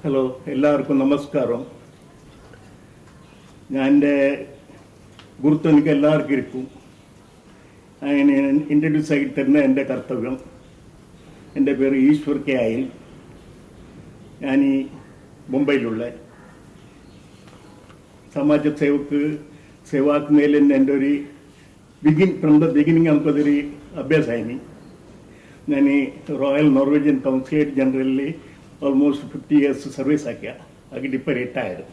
Hello, എല്ലാവർക്കും നമസ്കാരം. ഞാൻ എൻ്റെ ഗുരുത്വം എനിക്ക് എല്ലാവർക്കും ഇരിക്കും. അങ്ങനെ ഇൻട്രൊഡ്യൂസ് ആക്കി തരുന്ന എൻ്റെ കർത്തവ്യം. എൻ്റെ പേര് ഈശ്വർ കെ ആയിൽ. ഞാൻ ഈ മുംബൈയിലുള്ള സമാജ സേവാക്കുന്നതിൽ എൻ്റെ ഒരു ഫ്രം ദ ബിഗിനിങ് നമുക്കതൊരു അഭ്യാസമായി. ഞാൻ ഈ റോയൽ നോർവേജിയൻ കൗൺസിലേറ്റ് ജനറലിൽ ഓൾമോസ്റ്റ് 50 years സർവീസ് ആക്കിയിട്ട് ഇപ്പോൾ റിട്ടയർഡ്.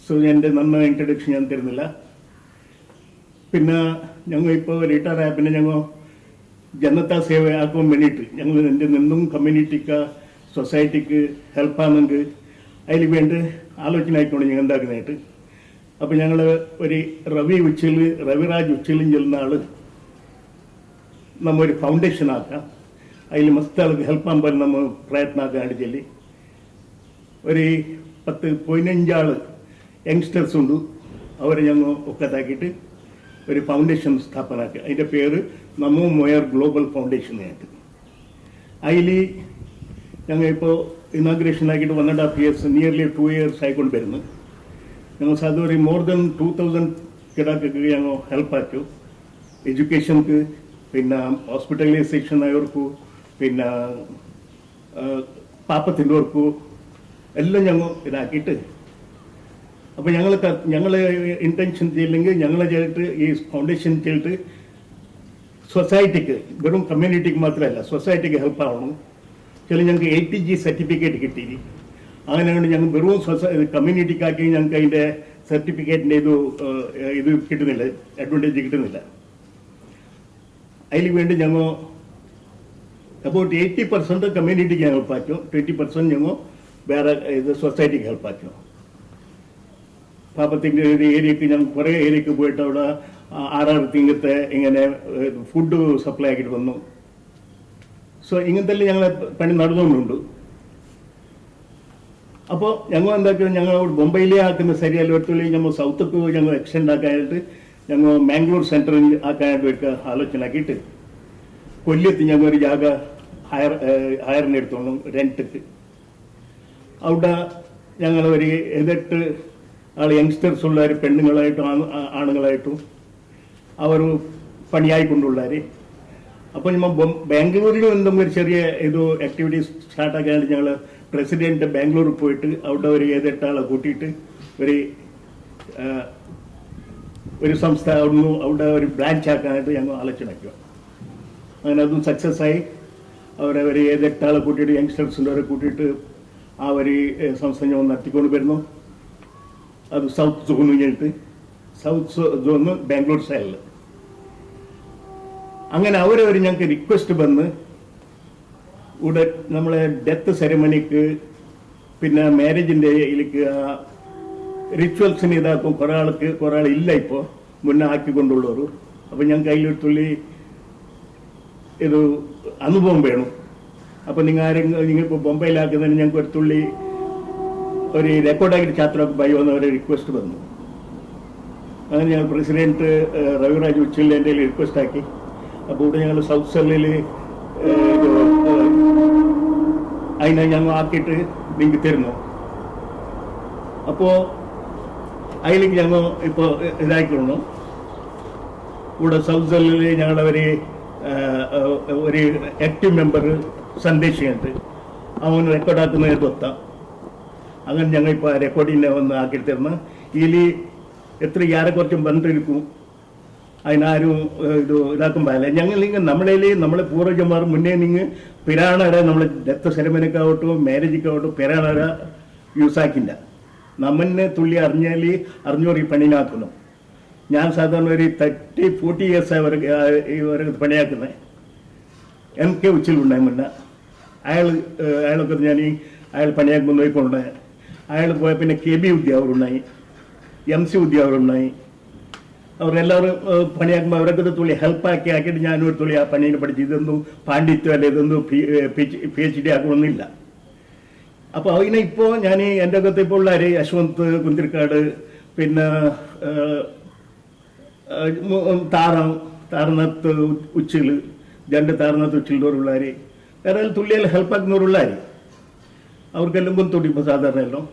സോ എൻ്റെ നന്ന ഇൻട്രഡക്ഷൻ ഞാൻ തരുന്നില്ല. പിന്നെ ഞങ്ങൾ ഇപ്പോൾ റിട്ടയർ ആയ പിന്നെ ഞങ്ങൾ ജനതാ സേവ ആക്കാൻ വേണ്ടിയിട്ട് ഞങ്ങൾ എൻ്റെ നിന്നും കമ്മ്യൂണിറ്റിക്ക് സൊസൈറ്റിക്ക് ഹെൽപ്പാണെങ്കിൽ അതിൽ വേണ്ടി ആലോചന ആയിക്കൊണ്ട് ഞങ്ങൾ എന്താക്കുന്നതായിട്ട്. അപ്പോൾ ഞങ്ങൾ ഒരു രവിരാജ് ഉച്ചയിലും ചെല്ലുന്ന ആൾ നമ്മ ഒരു ഫൗണ്ടേഷൻ ആക്കാം. അതിൽ മസ്ത് ആൾക്ക് ഹെൽപ്പ് ആകാൻ പോലെ നമ്മൾ പ്രയത്നം ആക്കാനായിട്ട് ചൊല്ലി ഒരു 10-15 യങ്സ്റ്റേഴ്സ് ഉണ്ട്. അവരെ ഞങ്ങൾ ഒക്കത്താക്കിയിട്ട് ഒരു ഫൗണ്ടേഷൻ സ്ഥാപനമാക്കി. അതിൻ്റെ പേര് നമോ മോയർ ഗ്ലോബൽ ഫൗണ്ടേഷൻ ആയിട്ട്. അതിൽ ഞങ്ങൾ ഇപ്പോൾ ഇനാഗ്രേഷൻ ആക്കിയിട്ട് 1.5 years നിയർലി 2 years ആയിക്കൊണ്ട് വരുന്നു. ഞങ്ങൾ സാധാരണ മോർ ദൻ 2000 കിടാക്കൊക്കെ ഞങ്ങൾ ഹെൽപ്പാച്ചു. എഡ്യൂക്കേഷൻക്ക്, പിന്നെ ഹോസ്പിറ്റലൈസേഷൻ ആയവർക്കു, പിന്നെ പാപ്പത്തിൻ്റെവർക്കു എല്ലാം ഞങ്ങൾ ഇതാക്കിയിട്ട്. അപ്പോൾ ഞങ്ങൾ ഇൻറ്റൻഷൻ ചെയ്യില്ലെങ്കിൽ ഞങ്ങളെ ചെയ്തിട്ട് ഈ ഫൗണ്ടേഷൻ ചെയ്തിട്ട് സൊസൈറ്റിക്ക്, വെറും കമ്മ്യൂണിറ്റിക്ക് മാത്രമല്ല സൊസൈറ്റിക്ക് ഹെൽപ്പ് ആവണം. ഞങ്ങൾക്ക് ATG സർട്ടിഫിക്കറ്റ് കിട്ടി. അങ്ങനെയാണ് ഞങ്ങൾ വെറും കമ്മ്യൂണിറ്റിക്കാക്കി ഞങ്ങൾക്ക് അതിൻ്റെ സർട്ടിഫിക്കറ്റിൻ്റെ ഇത് കിട്ടുന്നില്ല, അഡ്വാൻറ്റേജ് കിട്ടുന്നില്ല. അതിന് വേണ്ടി ഞങ്ങൾ അബൌട്ട് 80% കമ്മ്യൂണിറ്റിക്ക് ഹെൽപ്പ് ആക്കും, 20% ഞങ്ങൾ വേറെ ഇത് സൊസൈറ്റിക്ക് ഹെൽപ്പ് ആക്കും. പാപ്പത്തിൻ്റെ ഒരു ഏരിയക്ക് ഞങ്ങൾ കുറേ ഏരിയക്ക് പോയിട്ട് അവിടെ 6 തിങ്കത്തെ ഇങ്ങനെ ഫുഡ് സപ്ലൈ ആക്കിയിട്ട് വന്നു. സോ ഇങ്ങനത്തെ ഞങ്ങളെ പണി നടന്നുകൊണ്ടുണ്ട്. അപ്പോൾ ഞങ്ങൾ എന്താക്കുക, ഞങ്ങൾ മുംബൈയിലേ ആക്കുന്ന ശരിയല്ല, ഒരിക്കലും ഞങ്ങൾ സൗത്തൊക്കെ ഞങ്ങൾ എക്സ്റ്റെൻഡ് ആക്കാനായിട്ട് ഞങ്ങൾ മാംഗ്ലൂർ സെൻറ്ററിൽ ആക്കാനായിട്ട് ഒരു ആലോചന ആക്കിയിട്ട് കൊല്ലത്ത് ഞങ്ങൾ ഒരു ജാഗ ഹയറിന് എടുത്തോളും റെൻറ്റിക്ക്. അവിടെ ഞങ്ങൾ ഒരു 7-8 യങ്സ്റ്റേഴ്സ് ഉള്ളവർ, പെണ്ണുങ്ങളായിട്ടും ആണുങ്ങളായിട്ടും അവർ പണിയായിക്കൊണ്ടുള്ളവർ. അപ്പോൾ നമ്മൾ ബാംഗ്ലൂരിലും എന്തെങ്കിലും ഒരു ചെറിയ ആക്ടിവിറ്റീസ് സ്റ്റാർട്ടാക്കാനായിട്ട് ഞങ്ങൾ പ്രസിഡന്റ് ബാംഗ്ലൂരിൽ പോയിട്ട് അവിടെ ഒരു 7-8 കൂട്ടിയിട്ട് ഒരു സംസ്ഥ അവിടെ ഒരു ബ്രാഞ്ച് ആക്കാനായിട്ട് ഞങ്ങൾ ആലോചന ആക്കുക. അങ്ങനെ അതും സക്സസ് ആയി. അവരെ ഒരു 7-8 കൂട്ടിയിട്ട് യങ്സ്റ്റേഴ്സിൻ്റെ കൂട്ടിയിട്ട് ആ ഒരു സംസ്ഥ ഞങ്ങൾ നടത്തിക്കൊണ്ട് വരുന്നു. അത് സൗത്ത് സോൺ കഴിഞ്ഞിട്ട് സൗത്ത് സോണ് ബാംഗ്ലൂർ സൈഡിൽ. അങ്ങനെ അവരെ ഞങ്ങൾക്ക് റിക്വസ്റ്റ് വന്ന് ഇവിടെ നമ്മളെ ഡെത്ത് സെറമണിക്ക്, പിന്നെ മാരേജിൻ്റെ ഇതിലേക്ക് റിച്വൽസിന് ഇതാക്കും. കുറേ ആളില്ല ഇപ്പോൾ, മുന്നേ ആക്കിക്കൊണ്ടുള്ളവർ. അപ്പം ഞങ്ങൾക്ക് അതിലൊരു തുള്ളി ഇത് അനുഭവം വേണം. അപ്പോൾ നിങ്ങളിപ്പോൾ ബൊംബൈയിലാക്കുന്നതിന് ഞങ്ങൾക്ക് ഒരു തുള്ളി ഒരു റെക്കോർഡാക്കിയിട്ട് ഛാത്രക്ക് ബൈ വന്നവരെ റിക്വസ്റ്റ് വന്നു. അങ്ങനെ ഞങ്ങൾ പ്രസിഡന്റ് രവിരാജ് ഉച്ചിൽ എൻ്റെ റിക്വസ്റ്റ് ആക്കി. അപ്പോൾ ഇവിടെ ഞങ്ങൾ സൗത്ത് സെല്ലിൽ അതിനെ ഞങ്ങൾ ആക്കിയിട്ട് നിങ്ങൾക്ക് തരുന്നു. അപ്പോൾ അതിലേക്ക് ഞങ്ങൾ ഇപ്പോൾ ഇതാക്കിക്കൊള്ളു. ഇവിടെ സൗത്ത് സെല്ലിൽ ഞങ്ങളൊരു ആക്റ്റീവ് മെമ്പർ സന്ദേശിക്കുന്നുണ്ട്. അവൻ റെക്കോർഡാക്കുന്നത് തൊത്താം. അങ്ങനെ ഞങ്ങൾ ഇപ്പോൾ റെക്കോർഡിനെ ഒന്ന് ആക്കിയിട്ട് തരണം. ഇതിൽ എത്ര കുറച്ചും ബന്ധിരിക്കും, അതിനാരും ഇതാക്കുമ്പോഴല്ല. ഞങ്ങൾ നമ്മളെ പൂർവ്വജന്മാർ മുന്നേ നിങ്ങൾ പിരാണര നമ്മളെ ഡെത്ത് സെറമണിക്കാവട്ടോ മാരേജിക്കാവട്ടോ പിരാണര യൂസാക്കില്ല. നമ്മനെ തുള്ളി അറിഞ്ഞോർ ഈ പണിനാക്കുന്നു. ഞാൻ സാധാരണ ഒരു 30-40 years ഇവർക്ക് പണിയാക്കുന്നത്. MK ഉച്ചിലുണ്ടായി മുന്നേ. അയാളൊക്കെ അയാൾ പണിയാക്കുമ്പോൾ നോക്കിക്കൊണ്ടുണ്ടായി. അയാൾ പോയ പിന്നെ KB ഉദ്യോഗരുണ്ടായി, MC ഉദ്യോഗരുണ്ടായി. അവരെല്ലാവരും പണിയാക്കുമ്പോൾ അവരൊക്കെ തുള്ളി ഹെൽപ്പാക്കി ആക്കിയിട്ട് ഞാനൊരു തുള്ളി ആ പണീനെ പഠിച്ച് ഇതൊന്നും പാണ്ഡിത്യം അല്ല, ഇതൊന്നും PhD ആക്കണമെന്നില്ല. അപ്പോൾ അതിനെ ഇപ്പോൾ ഞാൻ എൻ്റെ അകത്ത് ഇപ്പോൾ ഉള്ള യശ്വന്ത് കുന്തിരിക്കാട്, പിന്നെ താരനാഥ് ഉച്ചിൽ, 2 താരനാഥ് ഉച്ചിലുള്ളവരുള്ളവർ, വേറെ തുള്ളിയാൽ ഹെൽപ്പാക്കുന്നവരുള്ളവർ. അവർക്കെല്ലാം ഗൊಂತುಡಿ സാധാരണ എല്ലാം.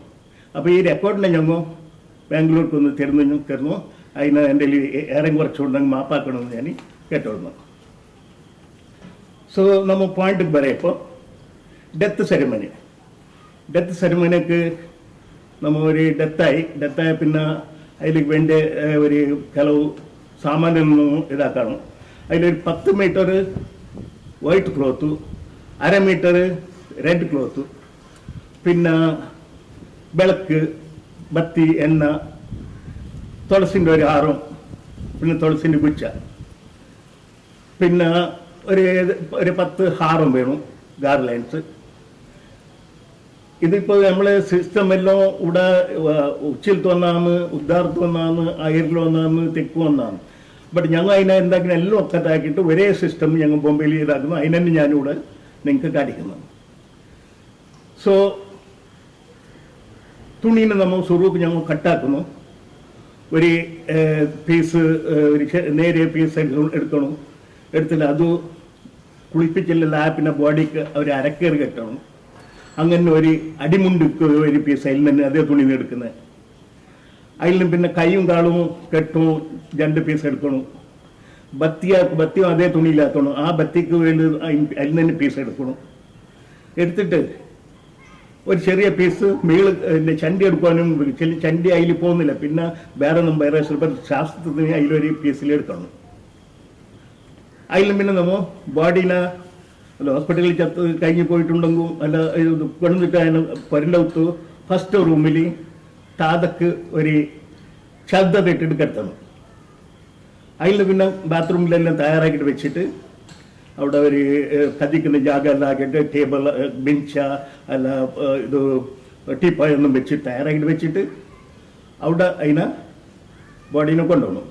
അപ്പോൾ ഈ റെക്കോർഡിനെ ഞങ്ങൾ ബാംഗ്ലൂർക്ക് ഒന്ന് തരുന്നു അതിന് എൻ്റെ ഏറെ കുറച്ചുകൊണ്ടെങ്കിൽ മാപ്പാക്കണമെന്ന് ഞാൻ കേട്ടോളുന്നു. സോ നമ്മൾ പോയിന്റ് പറയപ്പോൾ ഡെത്ത് സെറിമണിക്ക് നമ്മൾ ഒരു ഡെത്തായ പിന്നെ അതിലേക്ക് വേണ്ട ഒരു ಕೆಲವು സാമാനൊന്നും ഇതാക്കണം. അതിലൊരു 10 metre white cloth, 1/2 metre red cloth, പിന്നെ വിളക്ക്, ബത്തി, എണ്ണ, തുളസിൻ്റെ ഒരു ഹാരം, പിന്നെ തുളസിൻ്റെ ഗുച്ഛ, പിന്നെ ഒരു 10 ഹാരം വേണം, ഗാർലൈൻസ്. ഇതിപ്പോൾ നമ്മളെ സിസ്റ്റം എല്ലാം ഇവിടെ ഉച്ചിലത്ത് വന്നാന്ന്, ഉദ്ധാരത്ത് വന്നാന്ന്, അയറിൽ വന്നാന്ന്, തെക്ക് വന്നാന്ന്. ബട്ട് ഞങ്ങൾ അതിനെ എന്താക്കിനും എല്ലാം ഒക്കത്താക്കിയിട്ട് ഒരേ സിസ്റ്റം ഞങ്ങൾ ബോംബെയിൽ ഇതാക്കുന്നു. അതിനെ ഞാനിവിടെ നിങ്ങൾക്ക് കാണിക്കുന്നു. സോ തുണീനെ നമ്മൾ സ്വരൂപ് ഞങ്ങൾ കട്ടാക്കുന്നു. ഒരു പീസ്, ഒരു നേരിയ പീസ് എടുക്കണം. എടുത്തിട്ട് അത് കുളിപ്പിച്ചില്ല ലാപ്പിൻ്റെ ബോഡിക്ക് ഒരു അരക്കേറ് കെട്ടണം. അങ്ങനെ ഒരു അടിമുണ്ട് ഒരു പീസ് അതിൽ തന്നെ അതേ തുണി എടുക്കുന്നത്. അതിലും പിന്നെ കൈയും കാളും കെട്ടും 2 പീസ് എടുക്കണം. ബത്തിയും അതേ തുണിയില്ലാത്തണം. ആ ബത്തിക്ക് വേണ്ടി അതിൽ തന്നെ പീസ് എടുക്കണം. എടുത്തിട്ട് ഒരു ചെറിയ പീസ് ചണ്ടി എടുക്കാനും ചണ്ടി അതിൽ പോകുന്നില്ല. പിന്നെ വേറെ ശാസ്ത്രത്തിന് അതിലൊരു പീസിലെടുക്കണം. അതിലും പിന്നെ നമ്മൾ ബോഡീനെ ഹോസ്പിറ്റലിൽ കഴിഞ്ഞ് പോയിട്ടുണ്ടെങ്കിൽ അല്ല കൊണ്ടുവന്നിട്ട് അതിന് പുരണ്ടകത്ത് ഫസ്റ്റ് റൂമിൽ താതക്ക് ഒരു ശബ്ദത ഇട്ടിട്ട് കിടത്തണം. അതിൽ പിന്നെ ബാത്റൂമിലെല്ലാം തയ്യാറാക്കിയിട്ട് വെച്ചിട്ട് അവിടെ ഒരു കത്തിക്കുന്ന ജാഗ എല്ലാം ആക്കിയിട്ട് ടേബിൾ, ബെഞ്ച, അല്ല ഇത് ടീപ്പായൊന്നും വെച്ചിട്ട് തയ്യാറാക്കിയിട്ട് വെച്ചിട്ട് അവിടെ അതിനെ ബോഡീനെ കൊണ്ടുപോകണം.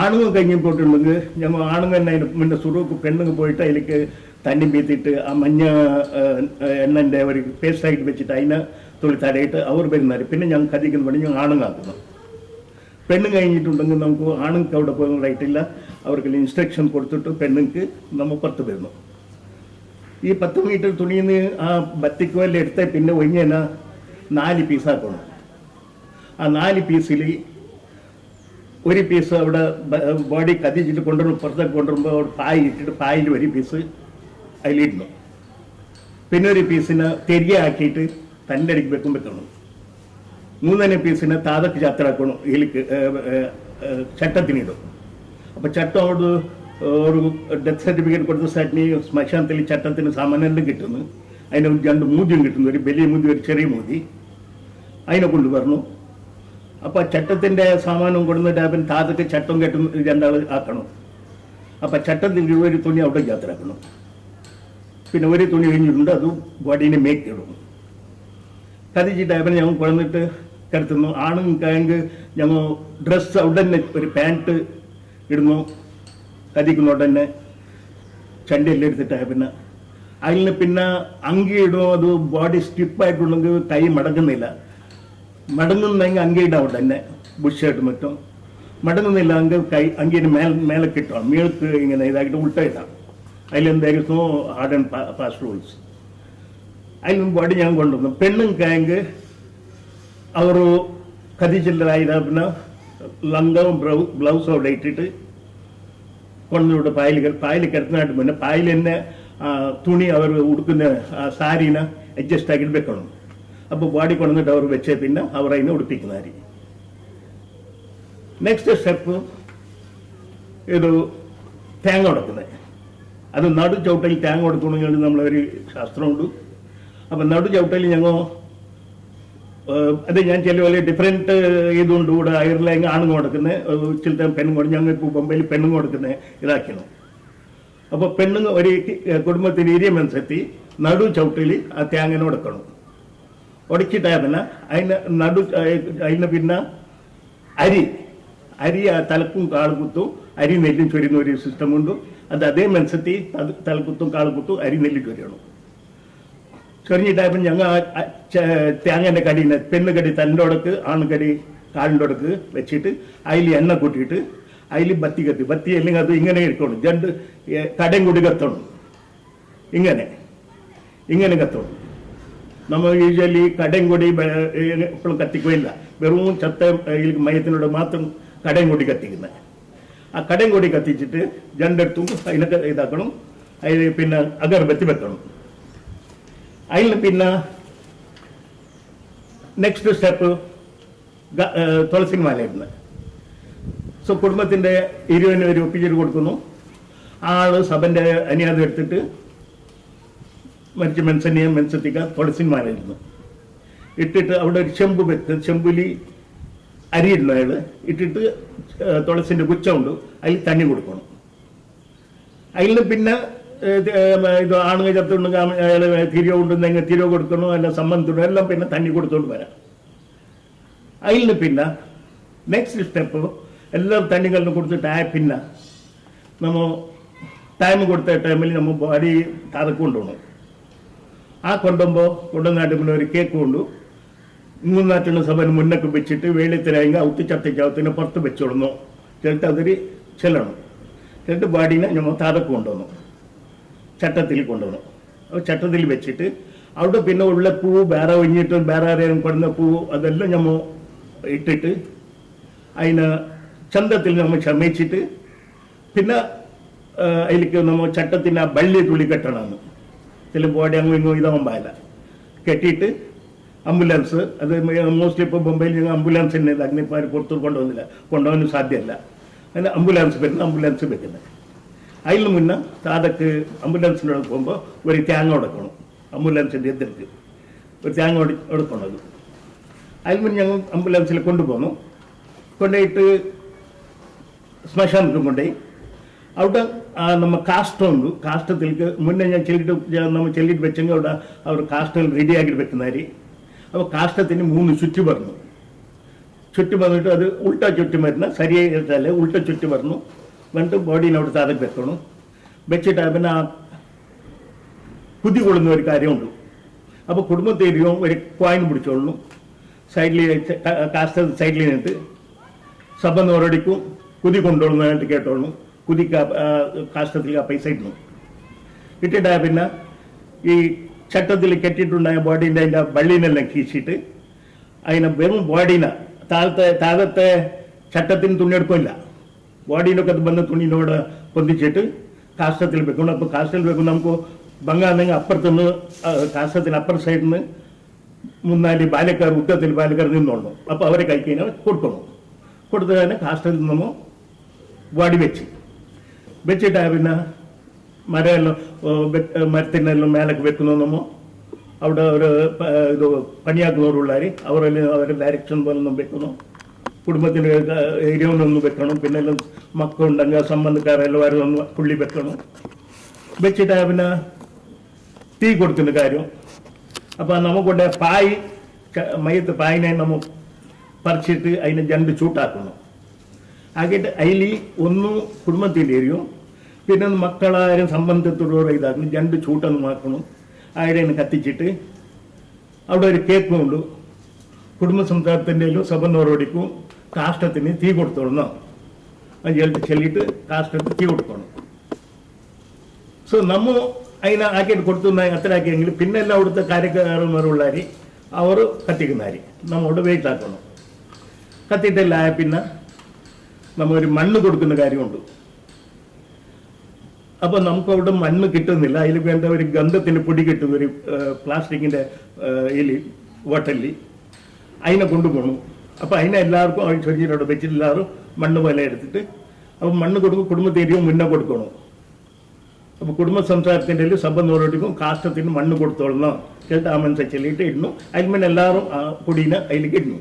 ആണുങ്ങൾ കഴിഞ്ഞ് പോയിട്ടുണ്ടെങ്കിൽ ഞങ്ങൾ ആണുങ്ങൾ തന്നെ അതിന് മുന്നേ സുറൂക്ക് പെണ്ണുങ്ങൾ പോയിട്ട് അതിലേക്ക് തന്നി പീത്തിയിട്ട് ആ മഞ്ഞ എണ്ണൻ്റെ ഒരു പേസ്റ്റായിട്ട് വെച്ചിട്ട് അതിനെ തുള്ളി തടയിട്ട് അവർ വരുന്നവർ. പിന്നെ ഞങ്ങൾ കത്തിക്കുന്ന പണി ഞങ്ങൾ ആണുങ്ങാക്കുന്നു. പെണ്ണ് കഴിഞ്ഞിട്ടുണ്ടെങ്കിൽ നമുക്ക് ആണുങ്ങൾക്ക് അവിടെ പോകാൻ റൈറ്റില്ല. അവർക്ക് ഇൻസ്ട്രക്ഷൻ കൊടുത്തിട്ട് പെണ്ണുങ്ങൾക്ക് നമ്മൾ പുറത്ത് വരുന്നു. ഈ 10 മീറ്റർ തുണിയിൽ നിന്ന് ആ ബത്തിക്ക് വല്ല എടുത്ത് പിന്നെ ഒഴിഞ്ഞ 4 പീസാക്കണം. ആ 4 പീസിൽ ഒരു പീസ് അവിടെ ബോഡി കത്തിച്ചിട്ട് കൊണ്ടുവരും. പുറത്തേക്ക് കൊണ്ടുവരുമ്പോൾ അവിടെ പായ ഇട്ടിട്ട് പായിൽ ഒരു പീസ് അതിലിടണം. പിന്നെ ഒരു പീസിനെ തെരിയാക്കിയിട്ട് തൻ്റെ അടിക്ക് വെക്കണം. 3 പീസിനെ താതക്ക് ചാത്തറാക്കണം. ഇതിലേക്ക് ചട്ടത്തിനിടും. അപ്പോൾ ചട്ടം അവിടെ ഒരു ഡെത്ത് സർട്ടിഫിക്കറ്റ് കൊടുത്ത സാറ്റിന് ശ്മശാനത്തിൽ ചട്ടത്തിന് സാമാനെല്ലാം കിട്ടുന്നു. അതിന് 2 മൂതിയും കിട്ടുന്നു. ഒരു വലിയ മൂതി, ഒരു ചെറിയ മൂതി. അതിനെ കൊണ്ടുവരണം. അപ്പോൾ ചട്ടത്തിൻ്റെ സാമാനം കൊടുന്നിട്ട് പിന്നെ താതക്ക് ചട്ടം കെട്ടുന്ന 2 ആക്കണം. അപ്പം ചട്ടത്തിൻ്റെ ഒരു തുണി അവിടെ യാത്രയാക്കണം. പിന്നെ ഒരു തുണി കഴിഞ്ഞിട്ടുണ്ട്, അത് ബോഡീനെ മേക്കിടും. കതിച്ചിട്ട് പിന്നെ ഞങ്ങൾ കൊണ്ടുവന്നിട്ട് കിടത്തുന്നു. ആണുങ്ങൾക്കായെങ്കിൽ ഞങ്ങൾ ഡ്രസ്സ് അവിടെ തന്നെ ഒരു പാൻറ്റ് ഇടുന്നു. കതിക്കുന്ന ഉടനെ ചണ്ടിയെല്ലാം എടുത്തിട്ട് പിന്നെ അതിന് പിന്നെ അങ്കി ഇടും. അത് ബോഡി സ്റ്റിപ്പായിട്ടുണ്ടെങ്കിൽ കൈ മടങ്ങുന്നില്ല. മടങ്ങുന്നെങ്കിൽ അങ്കിയുടെ അവിടെ തന്നെ ബുഷായിട്ട് മറ്റും മടങ്ങുന്നില്ല. അങ്കിന് മേലെ കിട്ടണം. മേൾക്ക് ഇങ്ങനെ ഇതാക്കിയിട്ട് ഉൾട്ടായിട്ടാണ്. അതിലെന്തായിരുന്നു ഹാർഡ് ആൻഡ് ഫാസ്റ്റ് റൂൾസ്. അതിലും ബോഡി ഞാൻ കൊണ്ടുവന്നു. പെണ്ണുങ്ങൾക്കായെങ്കിൽ അവർ കതിച്ചില്ലായതാ പിന്നെ ലങ്കവും ബ്ലൗസും അവിടെ ഇട്ടിട്ട് കൊണ്ടുവിടെ പായൽ കിടത്തുന്നതായിട്ട് പിന്നെ പായൽ തന്നെ തുണി അവർ ഉടുക്കുന്ന സാരീനെ അഡ്ജസ്റ്റ് ആക്കിയിട്ട് വെക്കണം. അപ്പോൾ ബോഡി കൊണ്ടുവന്നിട്ട് അവർ വെച്ചേ പിന്നെ അവർ അതിനെ ഉടുപ്പിക്കുന്നതായിരിക്കും. നെക്സ്റ്റ് സ്റ്റെപ്പ് ഇത് തേങ്ങ ഉടക്കുന്നത്. അത് നടു ചവിട്ടയിൽ തേങ്ങ കൊടുക്കണമെങ്കിൽ നമ്മളൊരു ശാസ്ത്രമുണ്ട്. അപ്പം നടു ചവിട്ടയിൽ ഞങ്ങൾ അത് ഞാൻ ചില പോലെ ഡിഫറെൻറ്റ് ഇതുകൊണ്ട് കൂടെ അയറിലെങ്കിൽ ആണുങ്ങൾ കൊടുക്കുന്നത്, ചിലത്തെ പെണ്ണും കൊടുക്കും. ഞങ്ങൾ ഇപ്പോൾ ബൊമ്പയിൽ പെണ്ണുങ്ങൾ കൊടുക്കുന്നത് ഇതാക്കണം. അപ്പോൾ പെണ്ണുങ്ങൾ ഒരു കുടുംബത്തിന് ഇരിയമനുസരിച്ച് നടു ചവിട്ടയിൽ ആ തേങ്ങനെ ഉടക്കണം. ഉടച്ചിട്ടാൽ പിന്നെ അതിന് പിന്നെ അരി തലക്കും കാളുകുത്തും അരി നെല്ലും ചൊരിയുന്ന ഒരു സിസ്റ്റം ഉണ്ട്. അത് അതേ മനസ്സത്തി തലക്കുത്തും കാളുകുത്തും അരി നെല്ലും ചൊരിയണം. ചൊരിഞ്ഞിട്ടായപ്പോൾ ഞങ്ങൾ തേങ്ങൻ്റെ കടീനെ പെണ്ണ് കടി തൻ്റെ ഉടക്ക് ആണുകടി കാലിൻ്റെ ഉടക്ക് വെച്ചിട്ട് അതിൽ എണ്ണ കൂട്ടിയിട്ട് അതിൽ ബത്തി കത്തി. ബത്തി അല്ലെങ്കിൽ അത് ഇങ്ങനെ ഇരിക്കണം. 2 കടയും കൂടി കത്തണം. ഇങ്ങനെ കത്തണം. നമ്മൾ യൂഷ്വലി കടയും കൂടി എപ്പോഴും കത്തിക്കുകയില്ല, വെറും ചത്ത മയത്തിനോട് മാത്രം കടയും കൂടി കത്തിക്കുന്നത്. ആ കടയും കൂടി കത്തിച്ചിട്ട് ജണ്ടെടുത്തും അതിനൊക്കെ ഇതാക്കണം. അതിൽ പിന്നെ അഗർബത്തി വെക്കണം. അതിൽ പിന്നെ നെക്സ്റ്റ് സ്റ്റെപ്പ് തുളസി മാലയിടുന്നത്. സോ കുടുംബത്തിൻ്റെ 20 പേര് ഒപ്പിച്ചിട്ട് കൊടുക്കുന്നു. ആള് സഭൻ്റെ അനുവാദം എടുത്തിട്ട് മരിച്ച മെൻസനെയും മെൻസെത്തിക്ക തുളസി മാലയിടുന്നു. ഇട്ടിട്ട് അവിടെ ഒരു ചെമ്പ് വെക്ക്, ചെമ്പുലി അരിയിടുന്നു. അയാൾ ഇട്ടിട്ട് തുളസിൻ്റെ ഗുച്ഛമുണ്ട്, അതിൽ തണ്ണി കൊടുക്കണം. അതിൽ പിന്നെ ഇത് ആണുങ്ങൾ ചത്തുണ്ടെങ്കിൽ അയാൾ തിരിയോ ഉണ്ടെന്നെങ്കിൽ തിരിയോ കൊടുക്കണം, അല്ല സംബന്ധത്തിനോ എല്ലാം പിന്നെ തണ്ണി കൊടുത്തോണ്ട് വരാം. അതിൽ പിന്നെ നെക്സ്റ്റ് സ്റ്റെപ്പ് എല്ലാം തണ്ണികളിലും കൊടുത്തിട്ട് പിന്നെ നമ്മൾ ടൈം കൊടുത്ത ടൈമിൽ നമ്മൾ ബോഡി തറക്ക് കൊണ്ടുപോകണം. ആ കൊണ്ടുപോകുമ്പോൾ കൊണ്ടുവന്നായിട്ട് പിന്നെ ഒരു കേക്ക് കൊണ്ടു 3 സഭന് മുന്നൊക്കെ വെച്ചിട്ട് വെളിത്തിലായെങ്കിൽ ഔത്ത് ചത്തയ്ക്കകത്തിന് പുറത്ത് വെച്ചോടുന്നു. ചിലട്ട് അതൊരു ചെല്ലണം. ചിലട്ട് ബോഡീനെ നമ്മൾ തറക്ക് കൊണ്ടുവന്നു, ചട്ടത്തിൽ കൊണ്ടുവന്നു. അപ്പോൾ ചട്ടത്തിൽ വെച്ചിട്ട് അവിടെ പിന്നെ ഉള്ള പൂവ് വേറെ ഒഴിഞ്ഞിട്ട് വേറെ ആരെയും കൊടുന്ന പൂവ് അതെല്ലാം നമ്മൾ ഇട്ടിട്ട് അതിന് ചന്തത്തിൽ നമ്മൾ ചമയിച്ചിട്ട് പിന്നെ അതിലേക്ക് നമ്മൾ ചട്ടത്തിന് ആ ബള്ളി തുള്ളി കെട്ടണമെന്ന്. ചില ബോഡി അങ്ങും ഇങ്ങും ഇതാവാൻ പാടില്ല. കെട്ടിയിട്ട് ആംബുലൻസ്, അത് മോസ്റ്റ്ലി ഇപ്പോൾ ബൊംബെയിൽ ഞങ്ങൾ ആംബുലൻസ് തന്നെ അഗ്നിപ്പാർ പുറത്ത് കൊണ്ടുപോകാൻ സാധ്യമല്ല. അതിന് ആംബുലൻസ് വെക്കുന്നത്. അതിന് മുന്നേ താതക്ക് ആംബുലൻസിൻ്റെ അവിടെ പോകുമ്പോൾ ഒരു തേങ്ങ ഉടക്കണം. ആംബുലൻസിൻ്റെ എതിർക്ക് ഒരു തേങ്ങ ഉടക്കണത്. അതിന് മുന്നേ ഞങ്ങൾ ആംബുലൻസിൽ കൊണ്ടുപോകുന്നു. കൊണ്ടുപോയിട്ട് ശ്മശാനത്തിൽ കൊണ്ടുപോയി അവിടെ നമ്മൾ കാഷ്ടമുണ്ട്. കാഷ്ടത്തിലേക്ക് മുന്നേ ഞാൻ ചെല്ലിട്ട് വെച്ചെങ്കിൽ അവിടെ അവർ കാഷ്ടം റെഡിയാക്കി വെക്കുന്നവർ. അപ്പോൾ കാഷ്ടത്തിന് 3 ചുറ്റി പറഞ്ഞു. ചുറ്റി പറഞ്ഞിട്ട് അത് ഉൾട്ട ചുറ്റി മരുന്ന് ശരിയായിട്ടല്ലേ ഉൾട്ട ചുറ്റി പറഞ്ഞു. എന്നിട്ട് ബോഡീനെ അവിടെ താഴെ വെക്കണം. വെച്ചിട്ട് പിന്നെ ആ കുതി കൊള്ളുന്ന ഒരു കാര്യമുണ്ട്. അപ്പോൾ കുടുംബത്തേരിയും ഒരു കോയിൻ പിടിച്ചോളൂ. സൈഡിൽ കാസ്റ്റ സൈഡിൽ നിന്നിട്ട് സഭ നോരടിക്കും കുതി കൊണ്ടുപോകുന്നതായിട്ട് കേട്ടോളൂ. കുതി കാഷ്ടത്തിൽ ആ പൈസ ഇടുന്നു. ഇട്ടിട്ടാ പിന്നെ ഈ ചട്ടത്തിൽ കെട്ടിയിട്ടുണ്ടായ ബോഡീൻ്റെ അതിൻ്റെ വള്ളീനെല്ലാം കീച്ചിട്ട് അതിനെ വെറും ബോഡീനെ താഴത്തെ ചട്ടത്തിന് തുണിയെടുക്കില്ല. ബോഡീനൊക്കെ അത് വന്ന തുണിനോട് പൊന്തിച്ചിട്ട് കാഷ്ടത്തിൽ വെക്കണം. അപ്പോൾ കാഷ്ടത്തിൽ വെക്കും നമുക്ക് ബംഗാളെങ്കിൽ അപ്പുറത്തുനിന്ന് കാഷ്ടത്തിന് അപ്പുറ സൈഡിൽ നിന്ന് 3-4 ബാല്യക്കാർ ഉത്തരത്തിൽ ബാല്യക്കാർ നിന്നോളണം. അപ്പോൾ അവരെ കൈക്കഴിഞ്ഞാൽ കൊടുക്കണം. കൊടുത്തു തന്നെ കാഷ്ടത്തിൽ നമ്മൾ ബോഡി വെച്ചിട്ടാ പിന്നെ മരമെല്ലാം മരത്തിനെല്ലാം മേലൊക്കെ വെക്കുന്നു. നമ്മൾ അവിടെ ഒരു ഇത് പണിയാക്കുന്നവരുള്ളവർ അവരുടെ ഡയറക്ഷൻ പോലൊന്നും വെക്കുന്നു. കുടുംബത്തിൻ്റെ ഏരിയയൊന്നും വെക്കണം. പിന്നെ എല്ലാം മക്കളുണ്ടെങ്കിൽ സംബന്ധക്കാരെല്ലാം ഒന്ന് പുള്ളി വെക്കണം. വെച്ചിട്ടാ പിന്നെ തീ കൊടുക്കുന്ന കാര്യം. അപ്പോൾ നമുക്കൊണ്ട് മയത്ത് പായിനെ നമ്മൾ പറിച്ചിട്ട് അതിനെ ജണ്ട് ചൂട്ടാക്കുന്നു. ആക്കിയിട്ട് അതിൽ ഒന്ന് കുടുംബത്തിൻ്റെ ഏരിയയും പിന്നെ മക്കളാരും സംബന്ധത്തോടുകൂടെ ഇതാക്കണം. ജണ്ട് ചൂട്ടൊന്നും ആക്കണം. അതിനെ കത്തിച്ചിട്ട് അവിടെ ഒരു കേക്കും ഉണ്ട്. കുടുംബ സംസാരത്തിൻ്റെ സഭന്നോറോടിക്കും കാഷ്ടത്തിന് തീ കൊടുത്തോളണം. അത് ചെല്ലിയിട്ട് കാഷ്ടത്തിന് തീ കൊടുക്കണം. സോ നമ്മൾ അതിനെ ആക്കിയിട്ട് കൊടുത്തു അത്രയാക്കിയെങ്കിൽ പിന്നെ എല്ലാം അവിടുത്തെ കാര്യക്കാരന്മാരുള്ളവർ അവർ കത്തിക്കുന്നവർ നമ്മോട് വെയിറ്റ് ആക്കണം. കത്തിയിട്ടില്ല പിന്നെ നമ്മൊരു മണ്ണ് കൊടുക്കുന്ന കാര്യമുണ്ട്. അപ്പോൾ നമുക്ക് അവിടെ മണ്ണ് കിട്ടുന്നില്ല. അതിൽ വേണ്ട ഒരു ഗന്ധത്തിൻ്റെ പൊടി കിട്ടും, ഒരു പ്ലാസ്റ്റിക്കിൻ്റെ ബോട്ടലിൽ അതിനെ കൊണ്ടുപോകണം. അപ്പോൾ അതിനെ എല്ലാവർക്കും അവർ ചെറിയ വെച്ചിട്ട് എല്ലാവരും മണ്ണ് പോലെ എടുത്തിട്ട് അപ്പോൾ മണ്ണ് കൊടുക്കും. കുടുംബത്തേരിയും മുന്നേ കൊടുക്കണം. അപ്പോൾ കുടുംബ സംസാരത്തിൻ്റെ സഭന്നോടിക്കും കാഷ്ടത്തിന് മണ്ണ് കൊടുത്തോളണം. ചേട്ടാ ആ മനസ്സെ ചെല്ലിയിട്ട് ഇടുന്നു. അതിന്മേൽ എല്ലാവരും ആ പൊടീനെ അതിലേക്ക് ഇടുന്നു.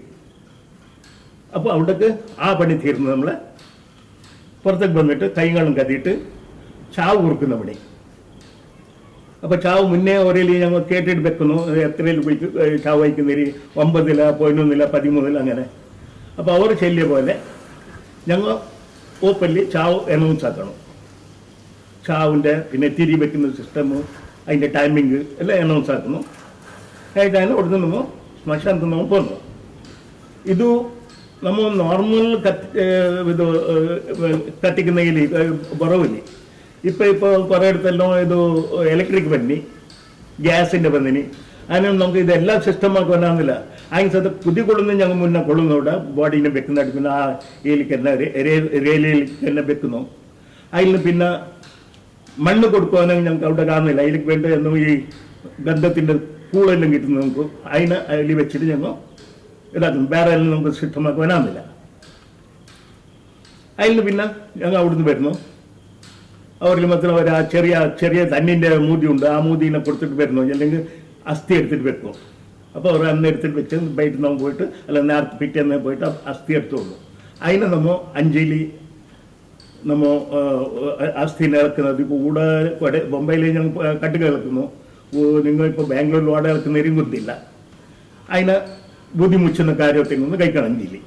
അപ്പോൾ അവിടേക്ക് ആ പണി തീർന്നു. നമ്മൾ പുറത്തേക്ക് വന്നിട്ട് കൈകളും കത്തിയിട്ട് ചാവ് കുറുക്കുന്ന പണി. അപ്പോൾ ചാവ് മുന്നേ ഒരേൽ ഞങ്ങൾ കേട്ടിട്ട് വെക്കുന്നു. എത്രയിൽ ചാവ് വയ്ക്കുന്നവർ 9, 11, 13 അങ്ങനെ. അപ്പോൾ അവർ ചെല്ലിയ പോലെ ഞങ്ങൾ ഓപ്പനിൽ ചാവ് അനൗൺസ് ആക്കണം. ചാവിൻ്റെ പിന്നെ തിരി വെക്കുന്ന സിസ്റ്റം, അതിൻ്റെ ടൈമിങ് എല്ലാം അനൗൺസ് ആക്കുന്നു. ആയിട്ടാണ് അവിടുന്ന് നമ്മൾ ശ്മശാനത്തിൽ നമ്മൾ പോകുന്നു. ഇത് നമ്മൾ നോർമൽ ഇത് കത്തിക്കുന്നതിൽ കുറവില്ല. ഇപ്പോൾ കുറേ അടുത്തെല്ലാം ഇത് ഇലക്ട്രിക് പന്നി, ഗ്യാസിൻ്റെ പന്നിനി. അതിനും നമുക്ക് ഇതെല്ലാം സിസ്റ്റമാക്കി വരാന്നില്ല. അതിന് സ്ഥലത്ത് കുതികൊള്ളുന്ന ഞങ്ങൾ മുന്നേ കൊള്ളുന്നവിടെ ബോഡീനെ വെക്കുന്നായിട്ട് പിന്നെ ആ ഇതിലേക്ക് തന്നെ റേലിലേക്ക് തന്നെ വെക്കുന്നു. അതിൽ പിന്നെ മണ്ണ് കൊടുക്കുവാനെങ്കിൽ ഞങ്ങൾക്ക് അവിടെ കാണുന്നില്ല. അതിലേക്ക് വേണ്ട എന്നും ഈ ഗന്ധത്തിൻ്റെ പൂളെല്ലാം കിട്ടുന്നു നമുക്ക്. അതിൽ വെച്ചിട്ട് ഞങ്ങൾ ഇതാക്കുന്നു. വേറെ എല്ലാം നമുക്ക് സിസ്റ്റമാക്കി വരാന്നില്ല. അതിൽ പിന്നെ ഞങ്ങൾ അവിടുന്ന് വരുന്നു. അവരിൽ മാത്രം അവർ ആ ചെറിയ തന്നിൻ്റെ മൂതിയുണ്ട്, ആ മൂതിനെ കൊടുത്തിട്ട് വരുന്നു, അല്ലെങ്കിൽ അസ്ഥി എടുത്തിട്ട് വെക്കും. അപ്പോൾ അവർ അന്ന് എടുത്തിട്ട് വെച്ച് ബൈറ്റ് നമ്മൾ പോയിട്ട് അല്ല നേരത്തെ പിറ്റേന്ന് പോയിട്ട് അസ്ഥി എടുത്തോളൂ. അതിനെ നമ്മൾ അഞ്ചലി നമ്മൾ അസ്ഥിനെ ഇറക്കുന്നത്. ഇപ്പോൾ കൂടെ ബൊംബെയിൽ ഞങ്ങൾ കട്ടുക ഇളക്കുന്നു. നിങ്ങളിപ്പോൾ ബാംഗ്ലൂരിൽ ഓടെ ഇളക്കുന്നവരും കുത്തില്ല. അതിനെ ബുദ്ധിമുട്ടുന്ന കാര്യത്തിനൊന്ന് കഴിക്കണം. അഞ്ചലി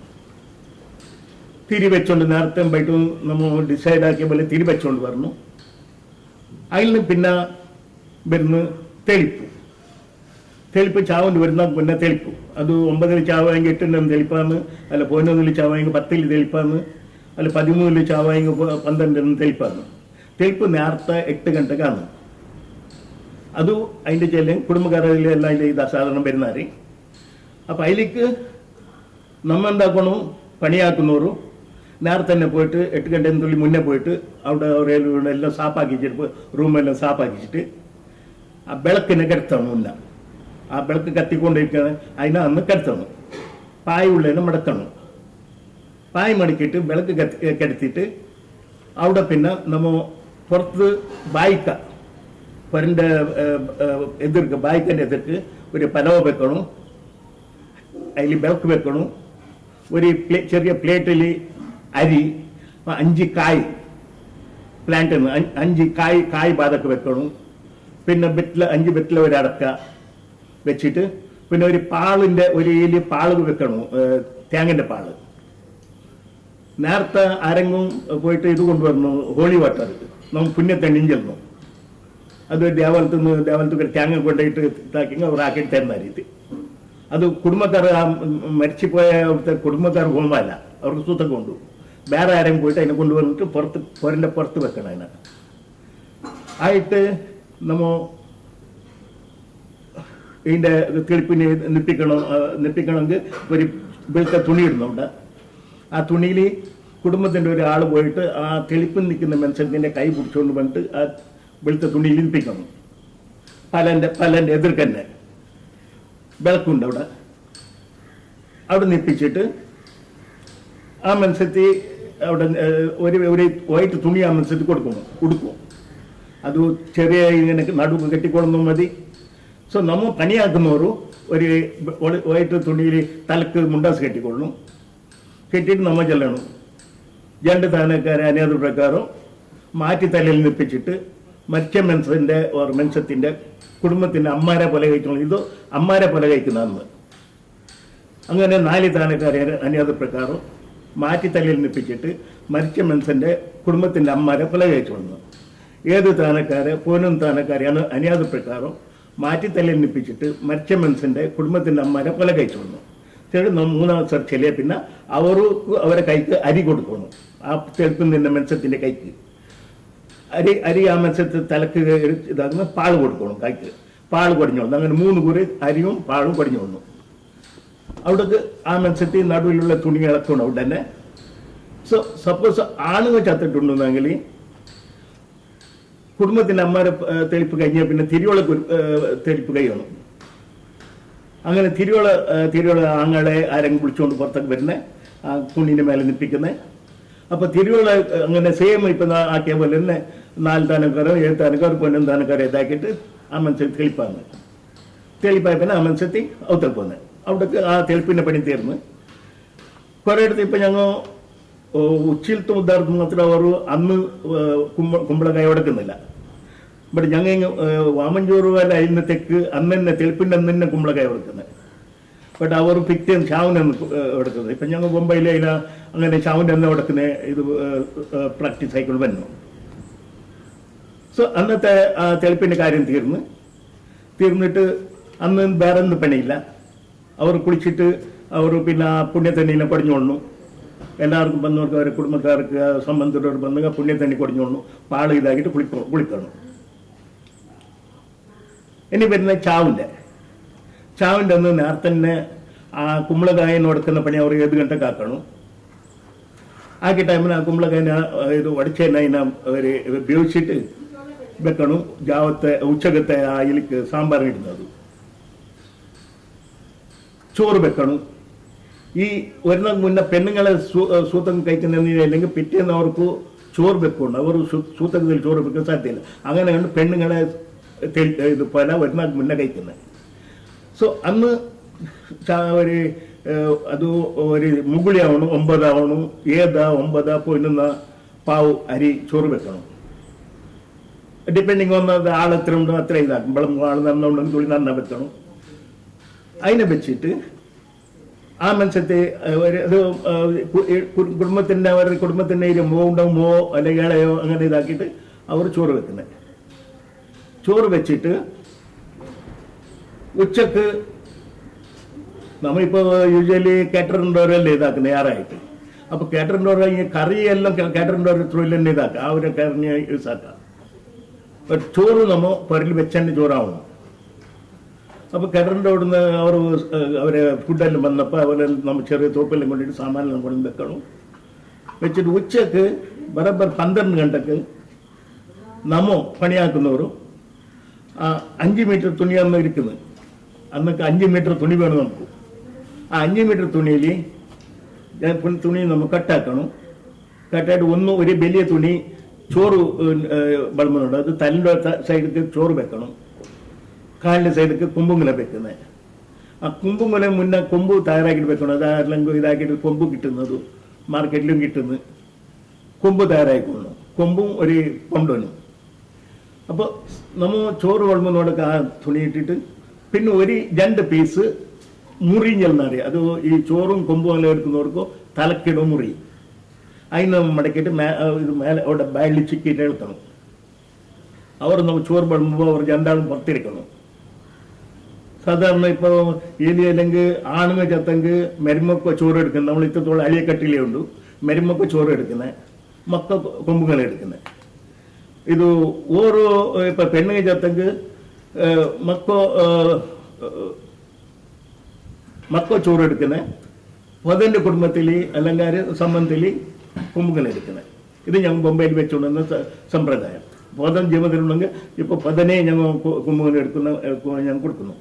തിരി വെച്ചോണ്ട് നേരത്തെ പോയിട്ട് നമ്മൾ ഡിസൈഡ് ആക്കിയ പോലെ തിരി വെച്ചോണ്ട് പറഞ്ഞു. അതിൽ നിന്ന് പിന്നെ വരുന്ന തെളിപ്പ് ചാവണ്ട് വരുന്ന പിന്നെ തെളിപ്പ്. അത് 9 ചാവായെങ്കിൽ 8 തെളിപ്പാന്ന്, അല്ല 11 ചാവായെങ്കിൽ 10 തെളിപ്പാന്ന്, അല്ല 13 ചാവായെങ്കിൽ 12 തെളിപ്പാന്ന്. തെളിപ്പ് നേരത്തെ 8 ഗಂಟೆക്കാണ്. അത് അതിൻ്റെ ചില കുടുംബക്കാരെല്ലാം അതിൻ്റെ ഇത് അസാധാരണം വരുന്നാറ്. അപ്പം അതിലേക്ക് നമ്മൾ എന്താക്കണം, പണിയാക്കുന്നവരും നേരത്തെ തന്നെ പോയിട്ട് 8 ഗಂಟೆന്നുള്ളിൽ മുന്നേ പോയിട്ട് അവിടെ എല്ലാം സാപ്പാക്കിച്ചിട്ട് റൂമെല്ലാം സാപ്പാക്കിച്ചിട്ട് ആ വിളക്കിനെ കിടത്തണം. മുന്നേ ആ വിളക്ക് കത്തിക്കൊണ്ടിരിക്കുകയാണ്. അതിനെ അന്ന് കിടത്തണം. പായ ഉള്ളതിനെ മടക്കണം. പായ മടക്കിയിട്ട് വിളക്ക് കിടത്തിയിട്ട് അവിടെ പിന്നെ നമ്മൾ പുറത്ത് ബായിക്ക പൊരൻ്റെ എതിർക്ക് ബായിക്കൻ്റെ എതിർക്ക് ഒരു പലവ വെക്കണം. അതിൽ വിളക്ക് വെക്കണം. ഒരു ചെറിയ പ്ലേറ്റിൽ അരി 5 കായ് പ്ലാന്റ് 5 കായ് ബാതൊക്കെ വെക്കണം. പിന്നെ 5 ബെറ്റിൽ ഒരു അടക്ക വെച്ചിട്ട് പിന്നെ ഒരു പാളിൻ്റെ ഒരു ഏലി പാള് വെക്കണം, തേങ്ങൻ്റെ പാള്. നേരത്തെ ആരെങ്കിലും പോയിട്ട് ഇത് കൊണ്ടുവന്നു, ഹോളി വാട്ടർ നമ്മൾ പുണ്യത്തണ്ണിയും ചെന്നു. അത് ദേവാലയത്തിൽ തേങ്ങ കൊണ്ടുപോയിട്ട് ഇതാക്കി അവർ ആക്കിയിട്ട് തരുന്ന രീതി. അത് കുടുംബക്കാർ മരിച്ചുപോയ അവിടുത്തെ കുടുംബക്കാർ പോകുമ്പോഴല്ല, അവർക്ക് സുഖം കൊണ്ടു വേറെ ആരെങ്കിലും പോയിട്ട് അതിനെ കൊണ്ടുവന്നിട്ട് പൊരൻ്റെ പുറത്ത് വെക്കണം. അതിനെ ആയിട്ട് നമ്മൾ ഇതിൻ്റെ തെളിപ്പിന് നിപ്പിക്കണമെങ്കിൽ ഒരു വെളുത്ത തുണി ഇടുന്നുണ്ട്. ആ തുണിയിൽ കുടുംബത്തിൻ്റെ ഒരാൾ പോയിട്ട് ആ തെളിപ്പിൽ നിൽക്കുന്ന മനുഷ്യൻ്റെ കൈ പിടിച്ചുകൊണ്ട് വന്നിട്ട് ആ വെളുത്ത തുണിയിൽ നിപ്പിക്കണം. പലൻ്റെ എതിർക്കന്നെ വിളക്കുണ്ട് അവിടെ നിപ്പിച്ചിട്ട് ആ മത്സ്യത്തിൽ അവിടെ ഒരു വൈറ്റ് തുണി ആ മത്സ്യത്തിൽ ഉടുക്കും. അത് ചെറിയ ഇങ്ങനെ നടുക്ക് കെട്ടിക്കൊള്ളുന്നു മതി. സോ നമ്മൾ പണിയാക്കുന്നവരും ഒരു വൈറ്റ് തുണിയിൽ തലക്ക് മുണ്ടാസ് കെട്ടിക്കൊള്ളും. കെട്ടിയിട്ട് നമ്മൾ ചെല്ലണം. 2 താനക്കാരെ അനേത് പ്രകാരം മാറ്റി തലയിൽ നിപ്പിച്ചിട്ട് മരിച്ച മത്സ്യത്തിൻ്റെ കുടുംബത്തിൻ്റെ അമ്മാരെ പോലെ കഴിക്കണം. ഇത് അമ്മാരെ പോലെ കഴിക്കുന്ന അന്ന് അങ്ങനെ 4 താനക്കാരെ അനേത് പ്രകാരം മാറ്റി തലയിൽ നിപ്പിച്ചിട്ട് മരിച്ച മനുഷ്യൻ്റെ കുടുംബത്തിൻ്റെ അമ്മാരെ പോലെ കഴിച്ചു വന്നു. ഏത് താനക്കാരെ 11 താനക്കാരെയാണ് അനിയാത പ്രകാരം മാറ്റി തലയിൽ നിപ്പിച്ചിട്ട് മരിച്ച മനുഷ്യൻ്റെ കുടുംബത്തിൻ്റെ അമ്മാരെ പോലെ കഴിച്ചു വന്നു. ചില 3 ചെറിയ പിന്നെ അവരെ കൈക്ക് അരി കൊടുക്കണം. ആ തെളിപ്പിൽ നിന്ന മത്സ്യത്തിൻ്റെ കൈക്ക് അരി ആ മത്സ്യത്തിൽ തലക്ക് ഇതാക്കുന്ന പാള് കൊടുക്കണം. കൈക്ക് പാള് കൊടിഞ്ഞു വന്നു. അങ്ങനെ 3 കുറി അരിയും പാളും കൊടിഞ്ഞു വന്നു. അവിടേക്ക് ആ മത്സ്യത്തിൽ നടുവിലുള്ള തുണി ഇളക്കണം അവിടെ തന്നെ. സോ സപ്പോസ് ആണുങ്ങൾ ചത്തിട്ടുണ്ടെന്നെങ്കിൽ കുടുംബത്തിൻ്റെ അമ്മാരെ തെളിപ്പ് കഴിഞ്ഞാൽ പിന്നെ തിരിയോള തെളിപ്പ് കഴിയണം. അങ്ങനെ തിരിയോള ആങ്ങളെ ആരെങ്കിലും വിളിച്ചുകൊണ്ട് പുറത്തൊക്കെ വരുന്നത് ആ തുണീൻ്റെ മേലെ നിപ്പിക്കുന്നത്. അപ്പോൾ തിരിയോള അങ്ങനെ സെയിം ഇപ്പം ആക്കിയ പോലെ തന്നെ 4 താനക്കാരോ 7 താനക്കാരോ 11 താനക്കാരോ ഇതാക്കിയിട്ട് ആ മത്സ്യത്തിൽ തെളിപ്പായ പിന്നെ ആ മത്സ്യത്തിൽ ഔത്തൽ പോകുന്നത്. അവിടേക്ക് ആ തെളിപ്പിൻ്റെ പണി തീർന്ന് കുറേ ഇടത്ത് ഇപ്പം ഞങ്ങൾ ഉച്ചിലത്തെ ഉദാഹരണം മാത്രം അവർ അന്ന് കുമ്പളക്കായ ഉടക്കുന്നില്ല. ബട്ട് ഞങ്ങൾ വാമഞ്ചോറ് വല്ല അതിന് തെക്ക് അന്ന് തന്നെ തെളിപ്പിൻ്റെ അന്ന് തന്നെ കുമ്പളക്കായ ഉടക്കുന്നത്. ബട്ട് അവർ പിറ്റേന്ന് ചാവിന് ഉടക്കുന്നത്. ഇപ്പം ഞങ്ങൾ മുംബൈയിൽ അങ്ങനെ ചാവിൻ്റെ അന്ന് ഉടക്കുന്ന ഇത് പ്രാക്ടീസ് ആയിക്കൊണ്ട് വരുന്നു. സോ അന്നത്തെ ആ തെളിപ്പിൻ്റെ കാര്യം തീർന്നിട്ട് അന്ന് വേറെ ഒന്നും പണിയില്ല. അവർ കുളിച്ചിട്ട് അവർ പിന്നെ പുണ്യത്തണ്ണീനെ കൊടിഞ്ഞോളണം. എല്ലാവർക്കും വന്നവർക്ക് അവരെ കുടുംബക്കാർക്ക് സംബന്ധിച്ചവർ വന്ന് പുണ്യത്തണ്ണി കൊടിഞ്ഞോളണം. പാള് ഇതാക്കിയിട്ട് കുളിക്കണം. ഇനി വരുന്ന ചാവിൻ്റെ അന്ന് നേരത്തെ തന്നെ ആ കുമ്പളകായൻ കൊടുക്കുന്ന പണി അവർ 7 ഗಂಟೆಗೆ ಹಾಕೋಣ. ആക്കിയ ടൈമിന് ആ കുമ്പളകായന ഇത് ഉടച്ചതിനെ അതിനെ അവർ ഉപയോഗിച്ചിട്ട് വെക്കണം. ജാവത്തെ ഉച്ചകത്തെ അതിലേക്ക് സാമ്പാറിനിടുന്നത് ചോറ് വെക്കണം. ഈ വരുന്ന മുന്നേ പെണ്ണുങ്ങളെ സൂത്തം കഴിക്കുന്നല്ലെങ്കിൽ പിറ്റേന്ന് അവർക്ക് ചോറ് വെക്കണം. അവർ സൂത്തകത്തിൽ ചോറ് വെക്കാൻ സാധ്യതയില്ല. അങ്ങനെയാണ് പെണ്ണുങ്ങളെ ഇത് പല വരുന്ന മുന്നേ കഴിക്കുന്നത്. സോ അന്ന് ഒരു അത് ഒരു മുകളിയാവണം, 9 ആവണം, 7, 9 പോയിന്ന പാവ് അരി ചോറ് വെക്കണം. ഡിപ്പെൻഡിങ് ഓൺ ആൾ എത്ര ഉണ്ടോ അത്ര ഇതാക്കും. ആൾ നന്നുണ്ടെങ്കിൽ തുള്ളി നന്ന വെക്കണം. അതിനെ വെച്ചിട്ട് ആ മത്സ്യത്തെ അത് കുടുംബത്തിൻ്റെ അവരുടെ കുടുംബത്തിൻ്റെ മോണ്ടോ മോ അല്ലെങ്കിൽ ഇളയോ അങ്ങനെ ഇതാക്കിയിട്ട് അവർ ചോറ് വെക്കുന്നത്. ചോറ് വെച്ചിട്ട് ഉച്ചക്ക് നമ്മളിപ്പോൾ യൂഷ്വലി കാറ്ററിൻ്റെ ഓരല്ലേ ഇതാക്കുന്നത് ഞായറായിട്ട്. അപ്പോൾ കാറ്ററിൻ്റെ ഓരോ ഈ കറിയെല്ലാം കാറ്ററിൻ്റെ ഓരോ ത്രൂയിൽ തന്നെ ഇതാക്കുക. ആ ഒരു കറിനെ യൂസ് ആക്കാം. ചോറ് നമ്മൾ പുരയിൽ വെച്ചതിൻ്റെ ചോറാവണം. അപ്പോൾ കാറ്ററിൻ്റെ അവിടുന്ന് അവരെ ഫുഡെല്ലാം വന്നപ്പോൾ അവരെല്ലാം നമ്മൾ ചെറിയ തോപ്പെല്ലാം കൊണ്ടിട്ട് സാമാനെല്ലാം കൊണ്ട് വെക്കണം. വെച്ചിട്ട് ഉച്ചക്ക് ബറബർ 12 ഗಂಟೆക്ക് നമ്മ പണിയാക്കുന്നവരും 5 മീറ്റർ തുണിയാണ് ഇരിക്കുന്നത്. അന്നൊക്കെ 5 മീറ്റർ തുണി വേണം നമുക്ക്. ആ 5 മീറ്റർ തുണിയിൽ തുണി നമ്മൾ കട്ടാക്കണം. കട്ടായിട്ട് ഒരു വലിയ തുണി ചോറ് വളമുണ്ട്. അത് തലിൻ്റെ സൈഡിലേക്ക് ചോറ് വെക്കണം. കാലിൻ്റെ സൈഡിലേക്ക് കൊമ്പുങ്ങല വെക്കുന്നത്. ആ കൊമ്പുങ്ങല മുന്നേ കൊമ്പ് തയ്യാറാക്കിയിട്ട് വെക്കണം. അതല്ലെങ്കിൽ ഇതാക്കിയിട്ട് കൊമ്പ് കിട്ടുന്നത് മാർക്കറ്റിലും കിട്ടുന്നത് കൊമ്പ് തയ്യാറായിക്കൊള്ളണം. കൊമ്പും ഒരു കൊണ്ടോനും. അപ്പോൾ നമ്മൾ ചോറ് വളമുന്നോടൊക്കെ ആ തുണി ഇട്ടിട്ട് പിന്നെ 2 പീസ് മുറിഞ്ഞെന്നറിയാം. അത് ഈ ചോറും കൊമ്പും എല്ലാം എടുക്കുന്നവർക്ക് തലക്കിടും മുറി. അതിന് മടക്കിയിട്ട് ഇത് മേലെ അവിടെ ബാഗിൽ ചിക്കിയിട്ട് എഴുത്തണം. അവർ നമ്മൾ ചോറ് വളമ്പുമ്പോൾ അവർ 2 ആളും പുറത്തിരിക്കണം. സാധാരണ ഇപ്പോൾ ഏലി അല്ലെങ്കിൽ ആണുങ്ങ ചത്തെങ്കിൽ മെരുമൊക്കെ ചോറ് എടുക്കുന്നത്. നമ്മൾ ഇത്രത്തോളം അലിയക്കട്ടിലേ ഉണ്ട്. മെരുമൊക്കെ ചോറ് എടുക്കുന്നത്, മക്ക കൊമ്പുകളെ എടുക്കുന്നത്. ഇത് ഓരോ ഇപ്പം പെണ്ണുങ്ങ ചത്തെങ്കിൽ മക്ക ചോറ് എടുക്കുന്നത്. പൊതൻ്റെ കുടുംബത്തിൽ അല്ലെങ്കിൽ സംബന്ധത്തിൽ കൊമ്പുകളെ എടുക്കുന്നത്. ഇത് ഞങ്ങൾ ബൊമ്പയിൽ വെച്ചുകൊണ്ടുവന്ന സമ്പ്രദായം. പൊതൻ ജീവിതത്തിലുണ്ടെങ്കിൽ ഇപ്പോൾ പൊതനെ ഞങ്ങൾ കൊമ്പുകൾ ഞങ്ങൾ കൊടുക്കുന്നു.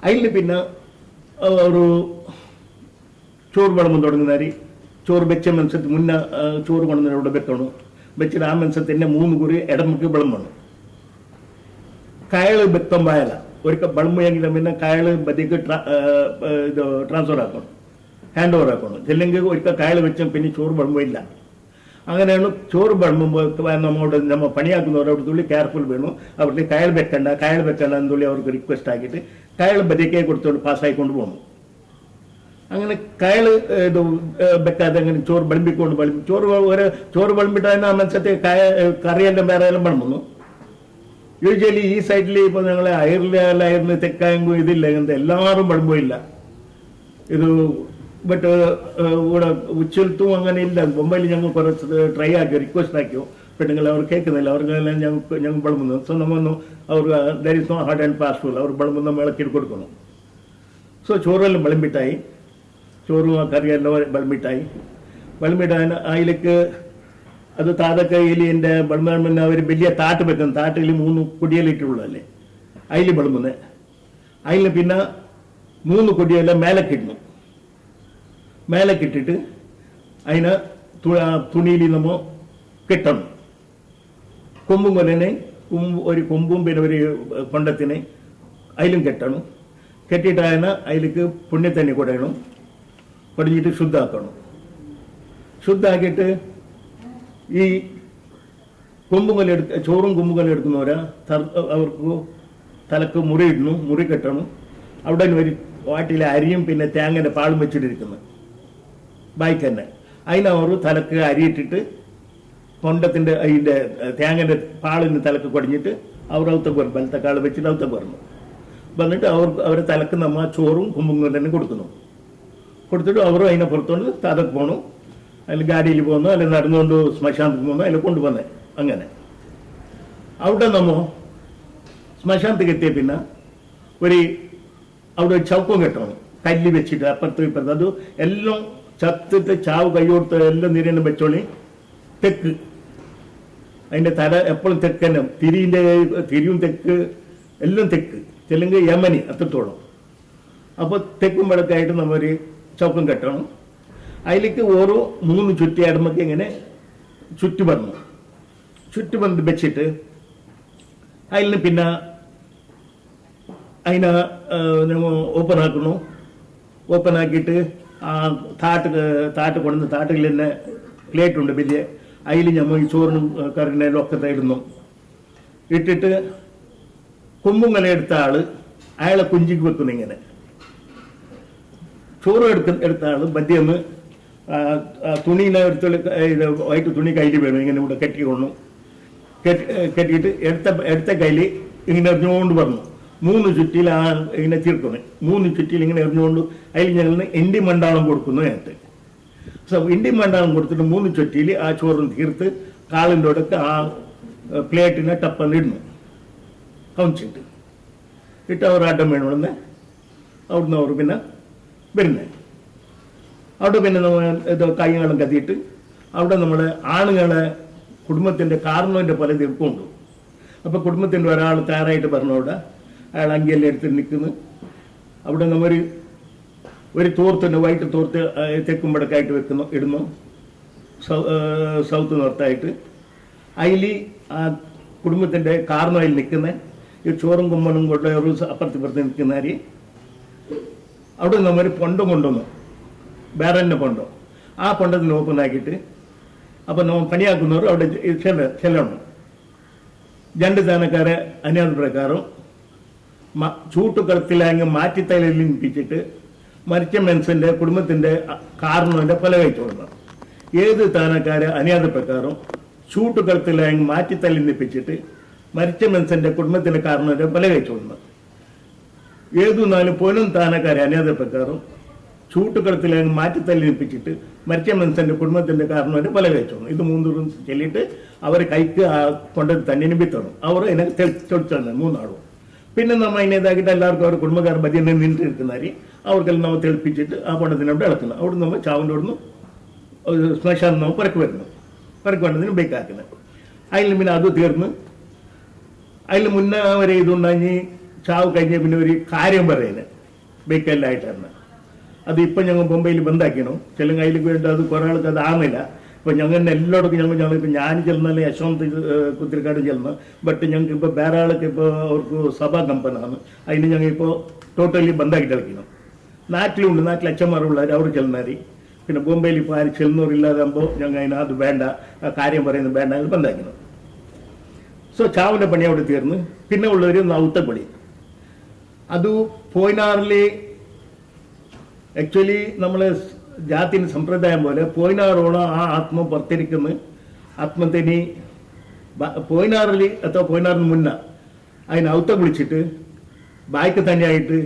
അതിൽ പിന്നെ ഒരു ചോറ് വിളമ്പം തുടങ്ങുന്നവർ ചോറ് വെച്ച മത്സ്യത്തിൽ മുന്നേ ചോറ് കൊണ്ടുവന്നവിടെ വെക്കണം. വെച്ചിട്ട് ആ മത്സ്യത്തിൻ്റെ 3 കുറി ഇടമുക്ക് വിളമ്പണം. കയൾ വെക്കുമ്പോഴല്ല ഒരിക്കൽ വിളമ്പെങ്കിലും പിന്നെ കയൾ ബതിക്ക് ഇത് ട്രാൻസ്ഫർ ആക്കണം, ഹാൻഡ് ഓവർ ആക്കണം. അല്ലെങ്കിൽ ഒരിക്കൽ കയൾ വെച്ചാൽ പിന്നെ ചോറ് വിളമ്പില്ല. അങ്ങനെയാണ് ചോറ് വിളമ്പുമ്പോൾ നമ്മൾ പണിയാക്കുന്നവരോട് തുള്ളി കെയർഫുൾ വേണം. അവർക്ക് കയൾ വെക്കണ്ട എന്നുള്ളി അവർക്ക് റിക്വസ്റ്റ് ആക്കിയിട്ട് കയൾ ബതിക്കെ കൊടുത്തോണ്ട് പാസ്സായിക്കൊണ്ട് പോകണം. അങ്ങനെ കയൾ ഇത് വെക്കാതെ അങ്ങനെ ചോറ് വിളമ്പിക്കൊണ്ട് ചോറ് വിളമ്പിട്ടാൽ ആ മത്സ്യത്തെ കറിയെല്ലാം വേറെ എല്ലാം വിളമ്പുന്നു. യൂഷ്വലി ഈ സൈഡിൽ ഇപ്പോൾ ഞങ്ങൾ അയറിന് തെക്കായെങ്കും ഇതില്ല. ഇങ്ങനത്തെ എല്ലാവരും വിളമ്പില്ല. ഇത് ബട്ട് ഇവിടെ ഉച്ചലത്തും അങ്ങനെ ഇല്ല. മുംബൈയിൽ ഞങ്ങൾ കുറച്ച് ട്രൈ ആക്കിയോ, റിക്വസ്റ്റ് ആക്കിയോ. പെണ്ണുങ്ങൾ അവർ കേൾക്കുന്നില്ല. അവർക്കെല്ലാം ഞങ്ങൾ വിളമ്പുന്നു. സോ നമ്മൊന്നും അവർ there is no hard and fast rule. അവർ വിളമ്പുന്ന വിളക്കിട്ട് കൊടുക്കണം. സോ ചോറെല്ലാം വിളമ്പിട്ടായി, ചോറും ആ കറിയെല്ലാം വിളമ്പിട്ടായി അതിലേക്ക് അത് താതൊക്കെ എലിൻ്റെ വിളമ്പിന് അവർ വലിയ താട്ട് വെക്കുന്നു. താട്ടിൽ 3 കൊടിയിലിട്ടുള്ളതല്ലേ അതിൽ വിളമ്പുന്നത്. അതിൽ പിന്നെ 3 കൊടിയെല്ലാം മേലക്കിടുന്നു. മേലക്കിട്ടിട്ട് അതിനെ തുണിയിൽ നമ്മൾ കെട്ടണം. കൊമ്പും കൊല്ലനെ ഒരു കൊമ്പും പിന്നെ ഒരു കൊണ്ടത്തിനെ അതിലും കെട്ടണം. കെട്ടിയിട്ട് അതിലേക്ക് പുണ്യത്തന്നെ കുടയണം. കുടഞ്ഞിട്ട് ശുദ്ധാക്കണം. ശുദ്ധാക്കിയിട്ട് ഈ കൊമ്പുകൊല ചോറും കൊമ്പുകൊല എടുക്കുന്നവരാ അവർക്ക് തലക്ക് മുറിയിടുന്നു, മുറി കെട്ടണം. അവിടെ ഒരു വാട്ടിലെ അരിയും പിന്നെ തേങ്ങൻ്റെ പാളും വെച്ചിട്ടിരിക്കുന്നു ബായ്ക്ക് തന്നെ. അതിനവർ തലക്ക് അരിയിട്ടിട്ട് കൊണ്ടത്തിൻ്റെ അതിൻ്റെ തേങ്ങൻ്റെ പാളിന് തലക്ക് കുടഞ്ഞിട്ട് അവർ ഔത്തക്ക് വരും. ബലത്തക്കാൾ വെച്ചിട്ട് ഔത്തക്ക് വരണം. വന്നിട്ട് അവരെ തലക്ക് നമ്മൾ ചോറും കൊമ്പും തന്നെ കൊടുത്തിട്ട് അവരും അതിനെ പുറത്തുകൊണ്ട് താതക്ക് പോകണം. അതിൽ ഗാഡിയിൽ പോകുന്നു, അല്ലെങ്കിൽ നടന്നുകൊണ്ട് ശ്മശാനത്തിൽ പോകുന്നു, അതിൽ കൊണ്ടുവന്നേ. അങ്ങനെ അവിടെ നമ്മൾ ശ്മശാനത്തേക്ക് എത്തിയ പിന്നെ ഒരു അവിടെ ചൗക്കം കെട്ടണം, കല്ല് വെച്ചിട്ട് അപ്പുറത്ത് ഇപ്പുറത്ത്. അത് എല്ലാം ചത്തിട്ട് ചാവ് കൈ കൊടുത്ത് എല്ലാം നിരന്നും വെച്ചോളി. തെക്ക് അതിൻ്റെ തല എപ്പോഴും തെക്ക് തന്നെ, തിരിയും തെക്ക്, എല്ലാം തെക്ക്, തെലുങ്ക് യമനി അത്രത്തോളം. അപ്പോൾ തെക്കും വടക്കായിട്ട് നമ്മൊരു ചൗക്കം കെട്ടണം. അതിലേക്ക് ഓരോ 3 ചുറ്റിയാടുമ്പോൾ ഇങ്ങനെ ചുറ്റുബന്ധ് വെച്ചിട്ട് അതിന് പിന്നെ അതിനെ ഓപ്പൺ ആക്കണം. ഓപ്പൺ ആക്കിയിട്ട് ആ താട്ട് കൊണ്ടുവന്ന് താട്ടിൽ തന്നെ പ്ലേറ്റ് ഉണ്ട് വലിയ, അതിൽ നമ്മൾ ഈ ചോറിനും കറിനും ഒക്കെ ഇടുന്നു. ഇട്ടിട്ട് കൊമ്പുങ്ങല എടുത്ത ആള് അയാളെ കുഞ്ചിക്ക് വെക്കുന്നു. ഇങ്ങനെ ചോറ് എടുത്ത ആള് മദ്യന്ന് തുണീനെ വൈറ്റ് തുണി കയ്യിൽ വേണം, ഇങ്ങനെ ഇവിടെ കെട്ടിക്കൊണ്ടു. കെട്ടിയിട്ട് എടുത്ത കയ്യിൽ ഇങ്ങനെ എറിഞ്ഞുകൊണ്ട് പറഞ്ഞു 3 ചുറ്റിയിൽ ആ ഇങ്ങനെ തീർക്കുന്നു. 3 ചുറ്റിയിൽ ഇങ്ങനെ എറിഞ്ഞുകൊണ്ട് അതിൽ ഞങ്ങൾ ഇണ്ടി മണ്ടാളം കൊടുക്കുന്നു. അതിനകത്ത് ഇണ്ടി മണ്ടാളം കൊടുത്തിട്ട് 3 ചുറ്റിയിൽ ആ ചോറിന് തീർത്ത് കാളിൻ്റെ അടുക്ക് ആ പ്ലേറ്റിനെ ടപ്പെന്ന് ഇടുന്നു, കൗച്ചിട്ട് ഇട്ട് അവർ ആട്ടം വേണമെന്ന്. അവിടുന്ന് അവർ പിന്നെ വരുന്നത്. അവിടെ പിന്നെ നമ്മൾ ഇത് കൈകളും കത്തിയിട്ട് അവിടെ നമ്മളെ ആണുങ്ങളെ കുടുംബത്തിൻ്റെ കാരണവൻ്റെ പല തീർപ്പുണ്ട്. അപ്പോൾ കുടുംബത്തിൻ്റെ ഒരാൾ തയ്യാറായിട്ട് പറഞ്ഞവിടെ അയാൾ അങ്കിയെല്ലാം എടുത്തിട്ട് നിൽക്കുന്നു. അവിടെ നമ്മൾ ഒരു തോർത്തുണ്ട്, വൈറ്റ് തോർത്ത് തെക്കുമ്പടക്കായിട്ട് ഇടുന്നു, സൗത്ത് നോർത്തായിട്ട്. അതിൽ ആ കുടുംബത്തിൻ്റെ കാരണവയിൽ നിൽക്കുന്ന ഈ ചോറും കുമ്മനും കൊണ്ട് ഒരു അപ്പുറത്തിപ്പുറത്ത് നിൽക്കുന്നവർ അവിടെ നമ്മൾ പൊണ്ടം കൊണ്ടുവന്നു, വേറെ തന്നെ പൊണ്ടോ. ആ പൊണ്ടത്തിന് ഓപ്പൺ ആക്കിയിട്ട് അപ്പം നമ്മൾ പണിയാക്കുന്നവർ അവിടെ ചെല്ലണം. 2 താനക്കാരെ അനുവാദ പ്രകാരം ചൂട്ടുകളത്തിലാങ്ങി മാറ്റിത്തലയിൽ നിപ്പിച്ചിട്ട് മരിച്ച മനുഷ്യൻ്റെ കുടുംബത്തിൻ്റെ കാരണവൻ്റെ പല കഴിച്ചു കൊടുക്കണം. ഏത് താനക്കാരെ അനുവാദ പ്രകാരം ചൂട്ടുകളത്തിലാങ്ങി മാറ്റിത്തലയിൽ നിപ്പിച്ചിട്ട് മരിച്ച മനുഷ്യൻ്റെ കുടുംബത്തിൻ്റെ കാരണവൻ്റെ പല കഴിച്ചു കൊടുക്കണം. ഏതു 4 താനക്കാരെ അനുവാദ പ്രകാരം ചൂട്ടുകളത്തിലാങ്ങി മാറ്റിത്തല്ലി നിപ്പിച്ചിട്ട് മരിച്ച മനുഷ്യൻ്റെ കുടുംബത്തിൻ്റെ കാരണവൻ്റെ പല കഴിച്ചു. ഇത് 3 ചൊല്ലിയിട്ട് അവർ കൈക്ക് കൊണ്ടത് തന്നെ നിപ്പിത്തണം. അവർ അതിനെ തെളിച്ചാണ് 3 ആളും. പിന്നെ നമ്മൾ അതിനെ ഇതാക്കിയിട്ട് എല്ലാവർക്കും അവർ കുടുംബക്കാർ ഭജന നിന്നിട്ടിരിക്കുന്നവർ അവർക്കെല്ലാം നമ്മൾ തെളിപ്പിച്ചിട്ട് ആ പണ്ടത്തിനവിടെ ഇളക്കണം. അവിടെ നമ്മൾ ചാവിൻ്റെ അവിടുന്ന് ശ്മശാനം നമ്മൾ പിറക്ക് വേണ്ടതിന് ബേക്കാക്കുന്നത്. അതിൽ പിന്നെ അത് തീർന്ന് അതിൽ മുന്നേ വരെ ഇതുണ്ടായി ചാവ് കഴിഞ്ഞ പിന്നെ ഒരു കാര്യം പറയുന്നത് ബേക്കെല്ലായിട്ടാണ്. അത് ഇപ്പം ഞങ്ങൾ ബൊമ്പയിൽ ബന്ധാക്കണം. ചെല്ലും കയ്യിലേക്ക് വേണ്ട അത് കുറേ ആൾക്ക് അത് ആകുന്നില്ല. ഇപ്പം ഞങ്ങൾ എല്ലായിടത്തും ഞങ്ങളിപ്പോൾ ഞാൻ ചെല്ലുന്നല്ലേ യശോന്ത് കുത്തിരിക്കാട് ചെല്ലുന്നു. ബട്ട് ഞങ്ങൾക്ക് ഇപ്പോൾ വേറെ ആൾക്ക് ഇപ്പോൾ അവർക്ക് സഭാ കമ്പനാണ്. അതിന് ഞങ്ങൾ ഇപ്പോൾ ടോട്ടലി ബന്ധാക്കിയിട്ട് കളിക്കണം. നാട്ടിലുണ്ട്, നാട്ടിൽ അച്ഛന്മാരുള്ളവർ അവർ ചെല്ലുന്നവർ. പിന്നെ ബോംബെയിൽ ഇപ്പോൾ ആരും ചെല്ലുന്നവരില്ലാതാകുമ്പോൾ ഞങ്ങൾ അത് വേണ്ട, കാര്യം പറയുന്നത് വേണ്ട, അത് ബന്ധാക്കണം. സോ ചാവിൻ്റെ പണി അവിടെ തീർന്ന് പിന്നെ ഉള്ളൊരു നൗത്തപ്പണി. അത് പോയിനാറിൽ ആക്ച്വലി നമ്മളെ ജാതിന് സമ്പ്രദായം പോലെ പോയിനാറോളം ആ ആത്മ പുറത്തിരിക്കുന്ന ആത്മത്തിനി പോയിനാറിൽ അഥവാ പോയിനാറിന് മുന്നേ അതിന് ഔത്ത വിളിച്ചിട്ട് ബായ്ക്ക് തന്നെയായിട്ട്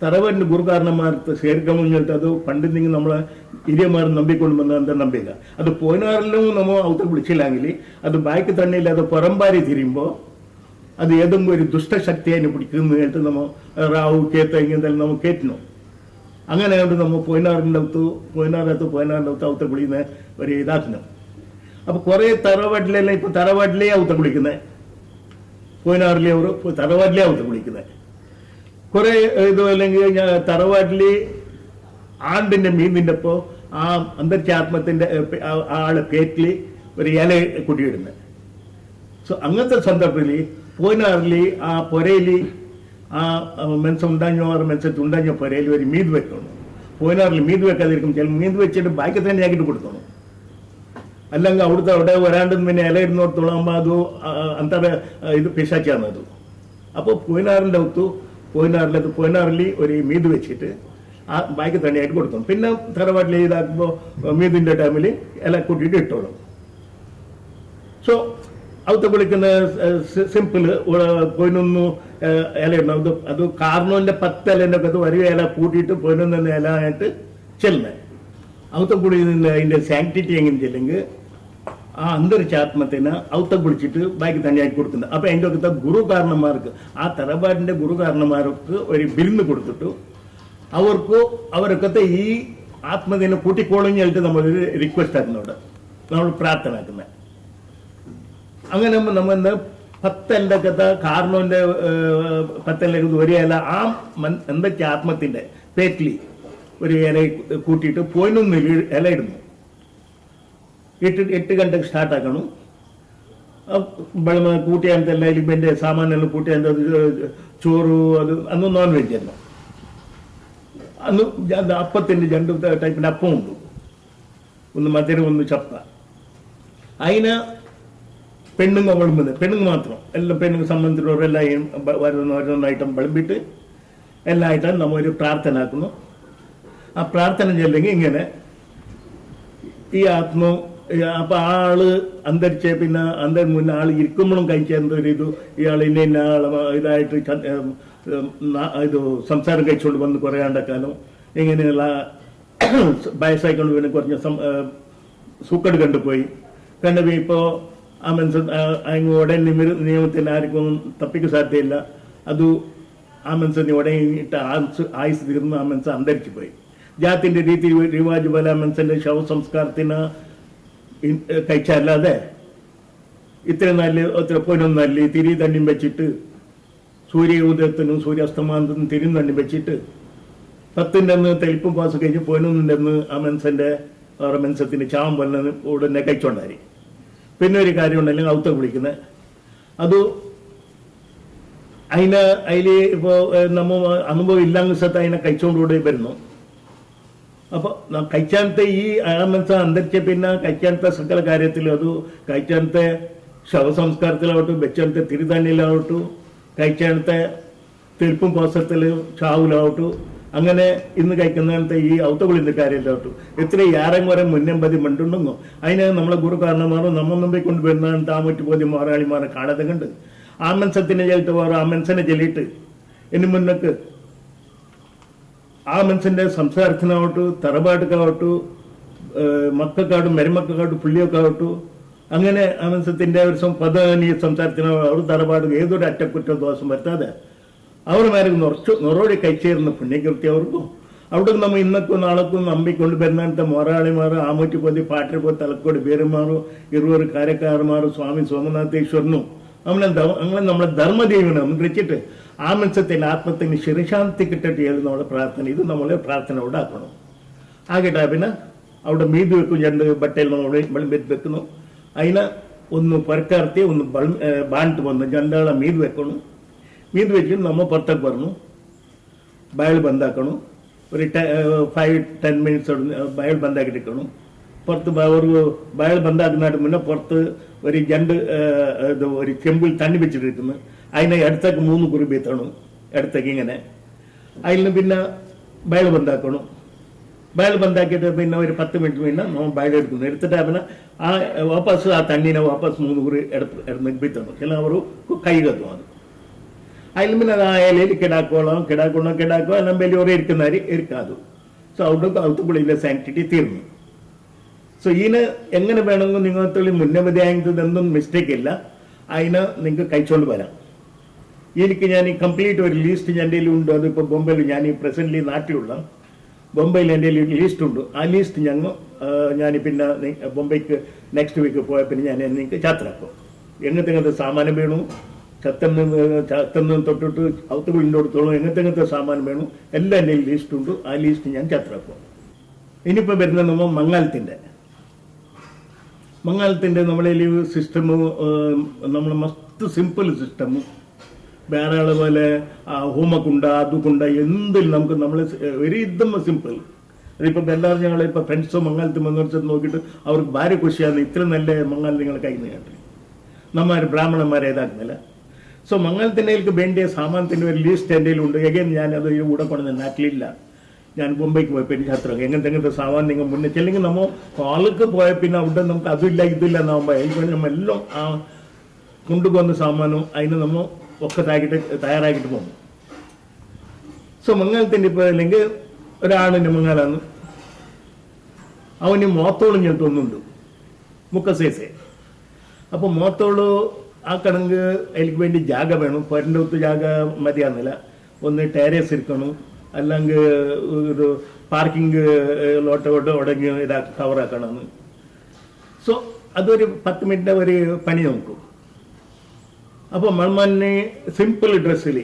തറവാടിൻ്റെ ഗുരുകാരണന്മാർക്ക് ചേർക്കാമെന്ന് പറഞ്ഞിട്ട് അത് പണ്ട് നിങ്ങൾ നമ്മളെ ಹಿರಿಯമാർ ನಂಬಿಕೊಂಡು ಬಂದಂಥ ನಂಬಿಕೆ. ಅದು പോയിനാറിലും നമ്മൾ ഔത്ത വിളിച്ചില്ലെങ്കിൽ അത് ബായ്ക്ക് തന്നെ ഇല്ലാതെ പുറംപാരി തിരിയുമ്പോൾ അത് ഏതെങ്കിലും ഒരു ദുഷ്ടശക്തി അതിനെ പിടിക്കുന്നു കേട്ട് നമ്മൾ റാവു കേത്ത ഇങ്ങനെന്തായാലും നമ്മൾ കേട്ടണം. അങ്ങനെ കൊണ്ട് നമ്മൾ പോയിനാറിൻ്റെ ഔത്ത് ഔത്ത കുളിക്കുന്ന ഒരു ഇതാക്കണം. അപ്പോൾ കുറേ തറവാട്ടിലെല്ലാം ഇപ്പോൾ തറവാട്ടിലേ ഔത്ത കുളിക്കുന്നത്, പോയിനാറിലെ അവർ തറവാട്ടിലേ ഔത്ത കുളിക്കുന്നത്. കുറേ ഇത് അല്ലെങ്കിൽ തറവാട്ടിൽ ആണ്ടിൻ്റെ മീനിൻ്റെ അപ്പോൾ ആ അന്തർച്ചാത്മത്തിൻ്റെ ആളെ പേറ്റിൽ ഒരു ഇല കുട്ടിയിടുന്നത്. സോ അങ്ങനത്തെ സന്ദർഭത്തിൽ പോയിനാറിൽ ആ പുരയിൽ ആ മെൻസ് ഉണ്ടാഞ്ഞോ മെൻസത്ത് ഉണ്ടാഞ്ഞോ പുരയിൽ ഒരു മീത് വെക്കണം. പോയിനാറിൽ മീത് വെക്കാതിരിക്കും. ചില മീത് വെച്ചിട്ട് ബാക്കി തന്നെ ആക്കിയിട്ട് കൊടുക്കണം. അല്ലെങ്കിൽ അവിടെ വരാണ്ട് പിന്നെ ഇല ഇടുന്നോടത്തോളം ആകുമ്പോൾ അത് അന്തര ഇത് പിശാച്ചാണ് അത്. അപ്പോൾ പോയിനാറിൻ്റെ ഒത്തു പോയിനാറിൽ ഒരു മീത് വെച്ചിട്ട് ആ ബാക്കി തന്നെയായിട്ട് കൊടുക്കണം. പിന്നെ തറവാട്ടിൽ ഇതാക്കുമ്പോൾ മീതിൻ്റെ ടൈമിൽ ഇല കൂട്ടിയിട്ട് ഇട്ടോളും. സോ ഔത്ത കുളിക്കുന്ന സിമ്പിൾ പോയിനൊന്നു ഇല ഇടണം. അത് കാരണവൻ്റെ 10 ഇലേൻ്റെ ഒക്കെ ഒരു ഇല കൂട്ടിയിട്ട് പോയിനൊന്ന് ഇല ആയിട്ട് ചെല്ലുന്നത്. ഔത്ത കുളിക്കുന്ന അതിൻ്റെ സാങ്ക്ടിറ്റി എങ്ങനെ ചെല്ലെങ്കിൽ ആ അന്തരിച്ചാത്മത്തിനെ ഔത്ത പിടിച്ചിട്ട് ബാക്കി തന്നെയാക്കി കൊടുക്കുന്നത്. അപ്പൊ അതിൻ്റെ ഒക്കെ ഗുരുകാരണന്മാർക്ക്, ആ തറവാടിന്റെ ഗുരുകാരണന്മാർക്ക് ഒരു വിരുന്ന് കൊടുത്തിട്ട് അവരൊക്കെ ഈ ആത്മതിനെ കൂട്ടിക്കോളിഞ്ഞിട്ട് നമ്മളൊരു റിക്വസ്റ്റ് ആക്കുന്നുണ്ട്, നമ്മൾ പ്രാർത്ഥന ആക്കുന്നത്. അങ്ങനെ നമ്മൾ 10 കഥ കാരണവന്റെ 10 ഒരു ഇല ആ എന്തൊക്കെ ആത്മത്തിന്റെ പേറ്റിലി ഒരു ഇല കൂട്ടിയിട്ട് 11 ഇല ഇടുന്നു. 8 ಗಂಟೆಗೆ ಸ್ಟಾರ್ಟ್ ಆಗೋಣ. ಬೆಳಮ ಕೂಟಿ ಅಂತೆಲ್ಲ ಇಲ್ಲಿ ಬೆಂಡೆ ಸಾಮಾನೆಲ್ಲ ಕೂಟಿ ಅಂತ ചോറ് അത് അന്ന് നോൺ വെജ് അല്ല. അന്ന് അപ്പത്തിൻ്റെ 2 ടൈപ്പിൻ്റെ അപ്പം ഉണ്ട്, ഒന്ന് മധുരം ഒന്ന് ചപ്പ. അതിന് പെണ്ണുങ്ങ വിളമ്പുന്നത്, പെണ്ണുങ്ങ മാത്രം എല്ലാം പെണ്ണുങ്ങ സംബന്ധിച്ചുള്ളവരെല്ലാം ഓരോന്ന് ഐറ്റം വിളമ്പിട്ട് എല്ലാ ഐറ്റം നമ്മ ഒരു പ്രാർത്ഥന ആക്കുന്നു. ആ പ്രാർത്ഥന ചെല്ലെങ്കിൽ ഇങ്ങനെ ഈ ആത്മാവ് അപ്പൊ ആള് അന്തരിച്ച പിന്നെ മുന്നേ ആള് ഇരിക്കുമ്പോഴും കഴിക്കാൻ ഒരു ഇത് ഇയാൾ ഇന്ന ആള് ഇതായിട്ട് ഇത് സംസാരം കഴിച്ചുകൊണ്ട് വന്ന് കുറേ ആണ്ടക്കാലം ഇങ്ങനെയുള്ള വയസ്സായിക്കൊണ്ട് പിന്നെ കുറഞ്ഞ സൂക്കട് കണ്ടുപോയി. കണ്ടുപോയി ഇപ്പോൾ ആ മനുഷ്യൻ ഉടനെ നിയമത്തിന് ആർക്കും തപ്പിക്ക് സാധ്യതയില്ല. അത് ആ മനുഷ്യന് ഉടനിട്ട് ആയുസ് തീർന്ന് ആ മനുഷ്യൻ അന്തരിച്ചു പോയി. ജാത്തിന്റെ രീതി റിവാജ് പോലെ ആ മനുഷ്യന്റെ ശവസംസ്കാരത്തിന് കഴിച്ചല്ലാതെ ഇത്ര നല്ല ഒത്തിരി പൊന്നൊന്നല്ലി തിരി തണ്ണിയും വെച്ചിട്ട് സൂര്യ ഉദയത്തിനും സൂര്യാസ്തമാനത്തിനും തിരി തണ്ണി വെച്ചിട്ട് 10ന്റെ അന്ന് തെളിപ്പും പാസ് കഴിഞ്ഞ് 11ന്റെ അന്ന് ആ മത്സ്യത്തിന്റെ ചാവം വല്ല ഉടനെ കഴിച്ചോണ്ടായി. പിന്നെ ഒരു കാര്യം ഉണ്ടല്ലെങ്കിൽ ഔത്ത വിളിക്കുന്നത് അത് അതിൽ ഇപ്പോൾ നമ്മ അനുഭവം ഇല്ലാത്ത സ്ഥലത്ത് അതിനെ കഴിച്ചുകൊണ്ടുകൂടെ വരുന്നു. അപ്പൊ കഴിച്ചാനത്തെ ഈ മനസ്സ് അന്തരിച്ച പിന്നെ കഴിച്ചാനത്തെ സകല കാര്യത്തിലും അത് കഴിച്ചാനത്തെ ശവസംസ്കാരത്തിലാവട്ടെ, വെച്ചാനത്തെ തിരുതാണ്ണിയിലാവട്ടു, കഴിച്ചാനത്തെ തെളിപ്പും പാസത്തിലും ചാവിലാവട്ടു, അങ്ങനെ ഇന്ന് കഴിക്കുന്നതിനത്തെ ഈ ഔത്തകുളിന്റെ കാര്യത്തിലാവട്ടു എത്ര ഏറെയും വരെ മുന്നമ്പതി മണ്ടുണ്ടെന്നോ അതിന് നമ്മളെ ഗുരു കാരണമാരോ നമ്മ മുമ്പേ കൊണ്ടുവരുന്ന താമറ്റ് പോതി മാറാളിമാരെ കാണാതെ കണ്ട് ആ മത്സ്യത്തിനെ ചെല്ലിട്ട് വേറെ ആ മനുഷ്യനെ ചെല്ലിയിട്ട് ഇനി മുന്നക്ക് ആ മനുഷ്യന്റെ സംസാരത്തിനാവട്ടു, തറവാട്ടുക്കാവട്ടു, മക്കൾക്കാവട്ടും മരുമക്കാവട്ടും പുള്ളിയൊക്കെ ആവട്ടു, അങ്ങനെ ആ മനുഷ്യത്തിന്റെ ഒരു പദനീയ സംസാരത്തിനോ അവർ തറവാട് ഏതൊരു അറ്റക്കുറ്റം ദോഷം വരുത്താതെ അവരുമാരെ നൊറോടി കഴിച്ചേരുന്ന പുണ്യകൃത്യം അവർക്കും അവിടെ നമ്മൾ ഇന്നക്കും നാളെക്കും നമ്പിക്കൊണ്ട് വരുന്നത്തെ മൊറാളിമാർ ആമൂറ്റി പോതി പാട്ടിൽ പോയി തലക്കോട് പേരുമാറും 20 കാര്യക്കാരന്മാരും സ്വാമി സോമനാഥേശ്വരനും അങ്ങനെ നമ്മളെ ധർമ്മദേവനും വിളിച്ചിട്ട് ആ മത്സ്യത്തിന്റെ ആത്മത്തിന് ശിരശാന്തി കിട്ടട്ടെ നമ്മളെ പ്രാർത്ഥന. ഇത് നമ്മളെ പ്രാർത്ഥന ഉണ്ടാക്കണം. ആകട്ടെ പിന്നെ അവിടെ മീത് വെക്കും, 2 ബട്ടയിൽ നമ്മൾ വെളുമ്പെത്തി വെക്കുന്നു. അതിനെ ഒന്ന് പരക്കാർത്തി ഒന്ന് ബാണ്ടിട്ട് വന്ന് 2 മീത് വെക്കണം. മീത് വെച്ചിട്ട് നമ്മൾ പുറത്തേക്ക് വരണം, ബയൽ ബന്ധാക്കണം. ഒരു 5-10 മിനിറ്റ്സ് ബയൽ ബന്ധാക്കിട്ടിരിക്കണം. പുറത്ത് ഒരു ബയൽ ബന്ധാക്കുന്നതിന് മുന്നേ പുറത്ത് ഒരു 2 ഒരു ചെമ്പിൽ തണ്ണി വെച്ചിട്ടിരിക്കുന്നു. അതിനെ ഇടത്തേക്ക് 3 കുറുബി എത്തണം, ഇടത്തേക്ക് ഇങ്ങനെ. അതിൽ പിന്നെ ബയൽ ബന്ധാക്കണം. ബയൽ ബന്ധാക്കിയിട്ട് പിന്നെ ഒരു 10 മിനിറ്റ് പിന്നെ നമ്മൾ ബയൽ എടുക്കുന്നു. എടുത്തിട്ട് പിന്നെ ആ വാപ്പസ് ആ തണ്ണീനെ വാപ്പസ് 3 കുറി എടുപ്പിത്തണം. ചില അവർ കൈ കത്തും. അത് അതിൽ പിന്നെ ആ ഇലയിൽ കിടാക്കോ എല്ലാം വലിയ ഇരിക്കുന്നവർ ഇരിക്കാതു. സോ അവിടെ ഔത്തുപുള്ളിയിലെ സാങ്ക്ടിറ്റി തീർന്നു. സോ ഇതിന് എങ്ങനെ വേണമെങ്കിൽ നിങ്ങൾക്ക് മുന്നവധിയായതൊന്നും മിസ്റ്റേക്ക് ഇല്ല. അതിന് നിങ്ങൾക്ക് കഴിച്ചുകൊണ്ട് വരാം. എനിക്ക് ഞാൻ ഈ കംപ്ലീറ്റ് ഒരു ലിസ്റ്റ് എൻ്റെ ഉണ്ട്. അതിപ്പോൾ ബോംബെയിൽ ഞാൻ ഈ പ്രസന്റ്ലി നാട്ടിലുള്ള ബോംബെയിൽ എൻ്റെ ലിസ്റ്റ് ഉണ്ട്. ആ ലിസ്റ്റ് ഞാൻ പിന്നെ ബോംബെക്ക് നെക്സ്റ്റ് വീക്ക് പോയ പിന്നെ ഞാൻ നിങ്ങൾക്ക് യാത്രയാക്കും. എങ്ങനത്തെ സാമാനം വേണു, ചത്തന്ന് തൊട്ടിട്ട് ഔത്തുകളിൻ്റെ അടുത്തോളം എങ്ങനത്തെ സാമാനം വേണു എല്ലാം എൻ്റെ ലിസ്റ്റ് ഉണ്ട്. ആ ലിസ്റ്റ് ഞാൻ യാത്രയാക്കും. ഇനിയിപ്പോൾ വരുന്നത് നമ്മൾ മംഗാളത്തിൻ്റെ നമ്മളെ സിസ്റ്റം നമ്മൾ മസ്റ്റ് സിമ്പിൾ സിസ്റ്റം. വേറെ ആളെ പോലെ ഹോമക്കുണ്ട അതുക്കുണ്ട എന്തിൽ നമുക്ക് നമ്മൾ വെരി സിമ്പിൾ. അതിപ്പോൾ എല്ലാവരും ഞങ്ങളിപ്പോൾ ഫ്രണ്ട്സോ മംഗാളത്തിൽ വന്നിട്ട് നോക്കിയിട്ട് അവർക്ക് ഭാര്യ ഖുഷിയാണ് ഇത്ര നല്ല മംഗാൾ നിങ്ങൾ കയ്യിൽ കേട്ട് നമ്മ ബ്രാഹ്മണന്മാരെ ഇതാക്കുന്നില്ല. സോ മംഗളത്തിൻ്റെ വേണ്ടിയ സാമാനത്തിൻ്റെ ഒരു ലിസ്റ്റ് എൻ്റെ ഉണ്ട്. എഗൈൻ ഞാനത് കൂടെ കൊണ്ടുവന്ന നാട്ടിലില്ല. ഞാൻ മുംബൈക്ക് പോയപ്പോൾ എനിക്ക് അത്ര എങ്ങനത്തെ സാമാൻ നിങ്ങൾ മുന്നേ ചെല്ലെങ്കിൽ നമ്മൾ ആൾക്ക് പോയ പിന്നെ അവിടെ നമുക്ക് അതില്ല ഇതില്ല എന്നാകുമ്പോൾ അതിന് നമ്മൾ എല്ലാം ആ കൊണ്ടുപോകുന്ന സാമാനവും അതിന് നമ്മൾ ഒക്കെ തയ്യാറാക്കിയിട്ട് പോകും. സോ മംഗളത്തിൻ്റെ ഇപ്പോൾ അല്ലെങ്കിൽ ഒരാളിൻ്റെ മംഗളാണ് അവന് മോത്തോളം ഞാൻ തോന്നുന്നുണ്ട് മുക്കസേസേ അപ്പോൾ മോത്തോള് ആക്കണമെങ്കിൽ അതിലേക്ക് വേണ്ടി ജാഗ വേണം. പുരൻ്റെ ഒത്ത് ജാഗ മതിയാകുന്നില്ല. ഒന്ന് ടെറേസ് ഇരിക്കണം, അല്ലെങ്കിൽ ഒരു പാർക്കിംഗ് ലോട്ടോട്ട് ഉടങ്ങി കവറാക്കണമെന്ന്. സോ അതൊരു 10 മിനിറ്റ് ഒരു പണി നോക്കും. അപ്പോൾ മൾമാനെ സിമ്പിൾ ഡ്രസ്സിൽ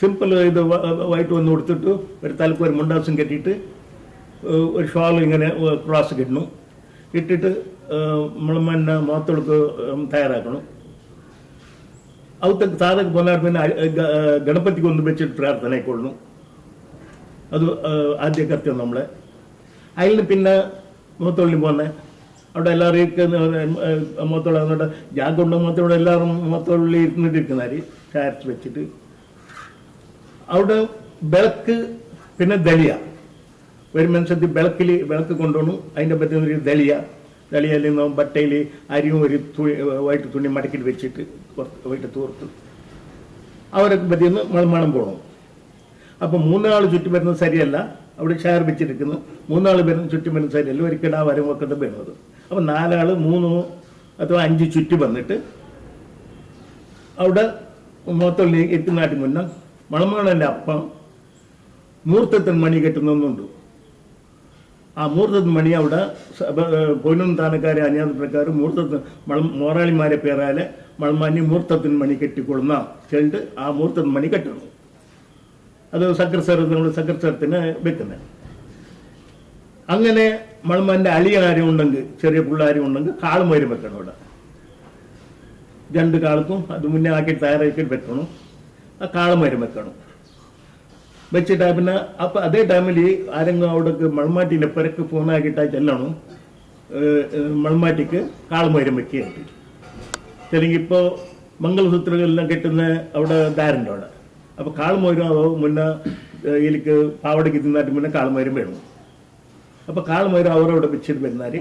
സിമ്പിൾ ഇത് വൈറ്റ് വന്ന് കൊടുത്തിട്ട് ഒരു തലക്ക് ഒരു മുണ്ടാസും കെട്ടിയിട്ട് ഒരു ഷോൾ ഇങ്ങനെ ക്രോസ് കെട്ടണം. ഇട്ടിട്ട് മൾമാനെ മുഖത്തോൾക്ക് തയ്യാറാക്കണം. അവർക്ക് സാധക പോന്നാൽ പിന്നെ ഗണപതിക്ക് ഒന്ന് വെച്ചിട്ട് പ്രാർത്ഥന ആയിക്കൊള്ളണം. അത് ആദ്യ കർത്തം നമ്മളെ. അതിൽ പിന്നെ മുഖത്തോളിന് പോന്നെ അവിടെ എല്ലാവരും മുഖത്തോളം എന്നിട്ട് ജാഗുണ്ട് മുഖത്തോടെ എല്ലാവരും മുഖത്തോളിൽ ഇരുന്നിട്ടിരിക്കുന്നവർ ചായർച്ച് വെച്ചിട്ട് അവിടെ വിളക്ക് പിന്നെ ദലിയ ഒരു മനുഷ്യത്തിൽ വിളക്ക് കൊണ്ടുപോകണം. അതിൻ്റെ പറ്റുന്ന ഒരു ദലിയയിൽ നിന്ന് ബട്ടയിൽ അരിയും ഒരു വൈറ്റ് തുണി മടക്കിട്ട് വെച്ചിട്ട് വൈകിട്ട് തൂർത്ത് അവരൊക്കെ പറ്റിയെന്ന് മണം പോകണം. അപ്പോൾ 3 ആൾ ചുറ്റും വരുന്നത് ശരിയല്ല. അവിടെ ഷെയർ വെച്ചിരിക്കുന്നു. 3 ആൾ വരുന്ന ചുറ്റും വരുന്നത് ശരിയല്ല. ഒരിക്കലും ആ വരം വെക്കുന്നത് വരുന്നത്. അപ്പോൾ 4 ആൾ 3 അഥവാ 5 ചുറ്റി വന്നിട്ട് അവിടെ മൊത്തം എത്തുന്നാട്ടി മുന്നേ മണമണൻ്റെ അപ്പം മൂർത്തത്തിന് മണി കെട്ടുന്നുണ്ട്. ആ മൂർത്തത്തിന് മണി അവിടെ പൊന്നും താനക്കാരെ അനിയാത പ്രകാരം മൂർത്തത്തിന് മോറാളിമാരെ പേരാലെ മൾമാനി മൂർത്തത്തിന് മണി കെട്ടിക്കൊള്ളുന്ന ചെണ്ട് ആ മൂർത്തത്തിന് മണി കെട്ടണം. അത് നമ്മൾ സക്കർസരത്തിന് വെക്കുന്നത്. അങ്ങനെ മൾമാൻ്റെ അളിയനാരും ഉണ്ടെങ്കിൽ ചെറിയ പിള്ളേരും ഉണ്ടെങ്കിൽ കാളുമേരും വെക്കണം. അവിടെ 2 കാലത്തും അത് മുന്നേ ആക്കിയിട്ട് തയ്യാറാക്കിയിട്ട് വെക്കണം. ആ കാളുമേരും വെക്കണം. വെച്ചിട്ട് പിന്നെ അപ്പം അതേ ടൈമിൽ ആരെങ്കിലും അവിടേക്ക് മൾമാറ്റിൻ്റെ പിറക്ക് ഫോണാക്കിയിട്ടാൽ ചെല്ലണം. മൾമാറ്റിക്ക് കാളുമേരും വെക്കുകയായിട്ട് ചെല്ലെങ്കിൽ ഇപ്പോൾ മംഗളസൂത്രങ്ങളെല്ലാം കെട്ടുന്ന അവിടെ ധാരൻ്റെ അവിടെ. അപ്പോൾ കാളുമേരും മുന്നേ ഇതിലേക്ക് പാവടയ്ക്ക് തിന്നാട്ട് മുന്നേ കാളുമേരും വേണം. അപ്പോൾ കാളുമേരും അവരവിടെ വെച്ചിട്ട് വരുന്നാർ.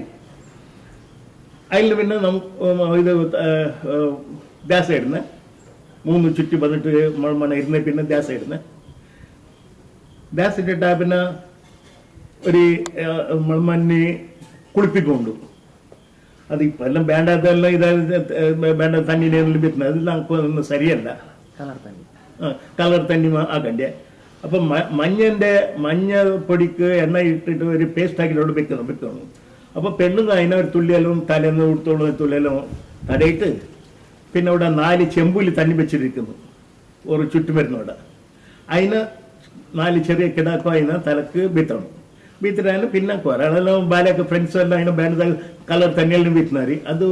അതിൽ പിന്നെ ഇത് ദ്യാസ ഇടുന്നത് 3 ചുറ്റി വന്നിട്ട് മഴ ഇരുന്ന പിന്നെ ദ്യാസ ഇടുന്നത്. ദ്യാസ ഇട്ടിട്ടാൽ പിന്നെ ഒരു മൾമണ്ണി കുളിപ്പിക്കൊണ്ടു. അത് ഇപ്പം എല്ലാം വേണ്ടാത്തതെല്ലാം വേണ്ട തണ്ണിനെല്ലാം വരുന്നത്. അതെല്ലാം ഒന്നും ശരിയല്ല. കളർ തണ്ണി ആക്കണ്ടേ. അപ്പം മഞ്ഞ പൊടിക്ക് എണ്ണ ഇട്ടിട്ട് ഒരു പേസ്റ്റ് ആക്കിയിട്ട് വെക്കണം. അപ്പോൾ പെണ്ണുങ്ങൾ അതിനെ ഒരു തുള്ളിയെല്ലാം തലേന്ന് കൊടുത്തോളം തുള്ളിയെല്ലാം തടയിട്ട് പിന്നെ അവിടെ 4 ചെമ്പൂലി തണ്ണി വെച്ചിരിക്കുന്നു ഒരു ചുറ്റുമരുന്നവിടെ. അതിന് 4 ചെറിയ കിടാക്കോ അതിനെ തലക്ക് ബീത്തണം. ബീത്തിട്ടാലും പിന്നെ ഒരാളെല്ലാം ബാലൊക്കെ ഫ്രണ്ട്സ് എല്ലാം അതിനെ വേണ്ട കളർ തന്നെയെല്ലാം ബീത്തുന്നാരി. അത്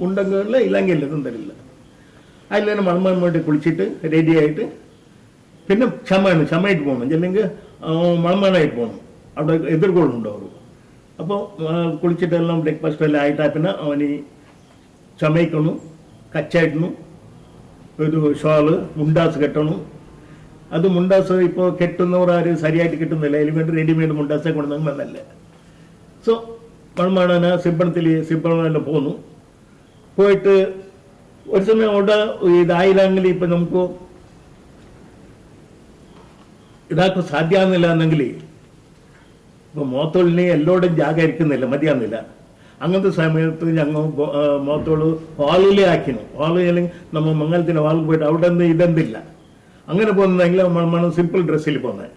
ഉണ്ടെങ്കിൽ ഇല്ലെങ്കിൽ ഇതൊന്നും തരില്ല. അതിൽ തന്നെ മൺമൺ വേണ്ടി കുളിച്ചിട്ട് റെഡിയായിട്ട് പിന്നെ ക്ഷമയായിട്ട് പോകണം. അല്ലെങ്കിൽ മൺമണായിട്ട് പോകണം. അവിടെ എതിർകൊള്ളുണ്ടോ അവർ. അപ്പോൾ കുളിച്ചിട്ടെല്ലാം ബ്രേക്ക്ഫാസ്റ്റ് എല്ലാം ആയിട്ടാ പിന്നെ അവന് ചമയ്ക്കണം, കച്ചായിട്ടണം, ഒരു ഷോള് മുണ്ടാസ് കെട്ടണം. അത് മുണ്ടാസ് ഇപ്പോൾ കെട്ടുന്നവർ ആരും ശരിയായിട്ട് കിട്ടുന്നില്ല. അതിന് വേണ്ടി റെഡിമെയ്ഡ് മുണ്ടാസെ കൊണ്ടുവന്നെങ്കിൽ നന്നല്ല. സോ മൺമണന സിബ്ബണെല്ലാം പോന്നു. പോയിട്ട് ഒരു സമയം അവിടെ ഇതായില്ലെങ്കിൽ ഇപ്പം നമുക്ക് ഇതാക്കാൻ സാധ്യമാകുന്നില്ല എന്നെങ്കിൽ ഇപ്പോൾ മോത്തോളിന് എല്ലാവരും ജാഗ ഇരിക്കുന്നില്ല, മതിയാകുന്നില്ല. അങ്ങനത്തെ സമയത്ത് ഞങ്ങൾ മോത്തോള് ഹാളിലേ ആക്കിനു. ഹാളിൽ നമ്മൾ മംഗലത്തിൻ്റെ ഹാളിൽ പോയിട്ട് അവിടെ നിന്ന് ഇതെന്തില്ല. അങ്ങനെ പോകുന്നതെങ്കിൽ നമ്മൾ സിമ്പിൾ ഡ്രസ്സിൽ പോകുന്നത്.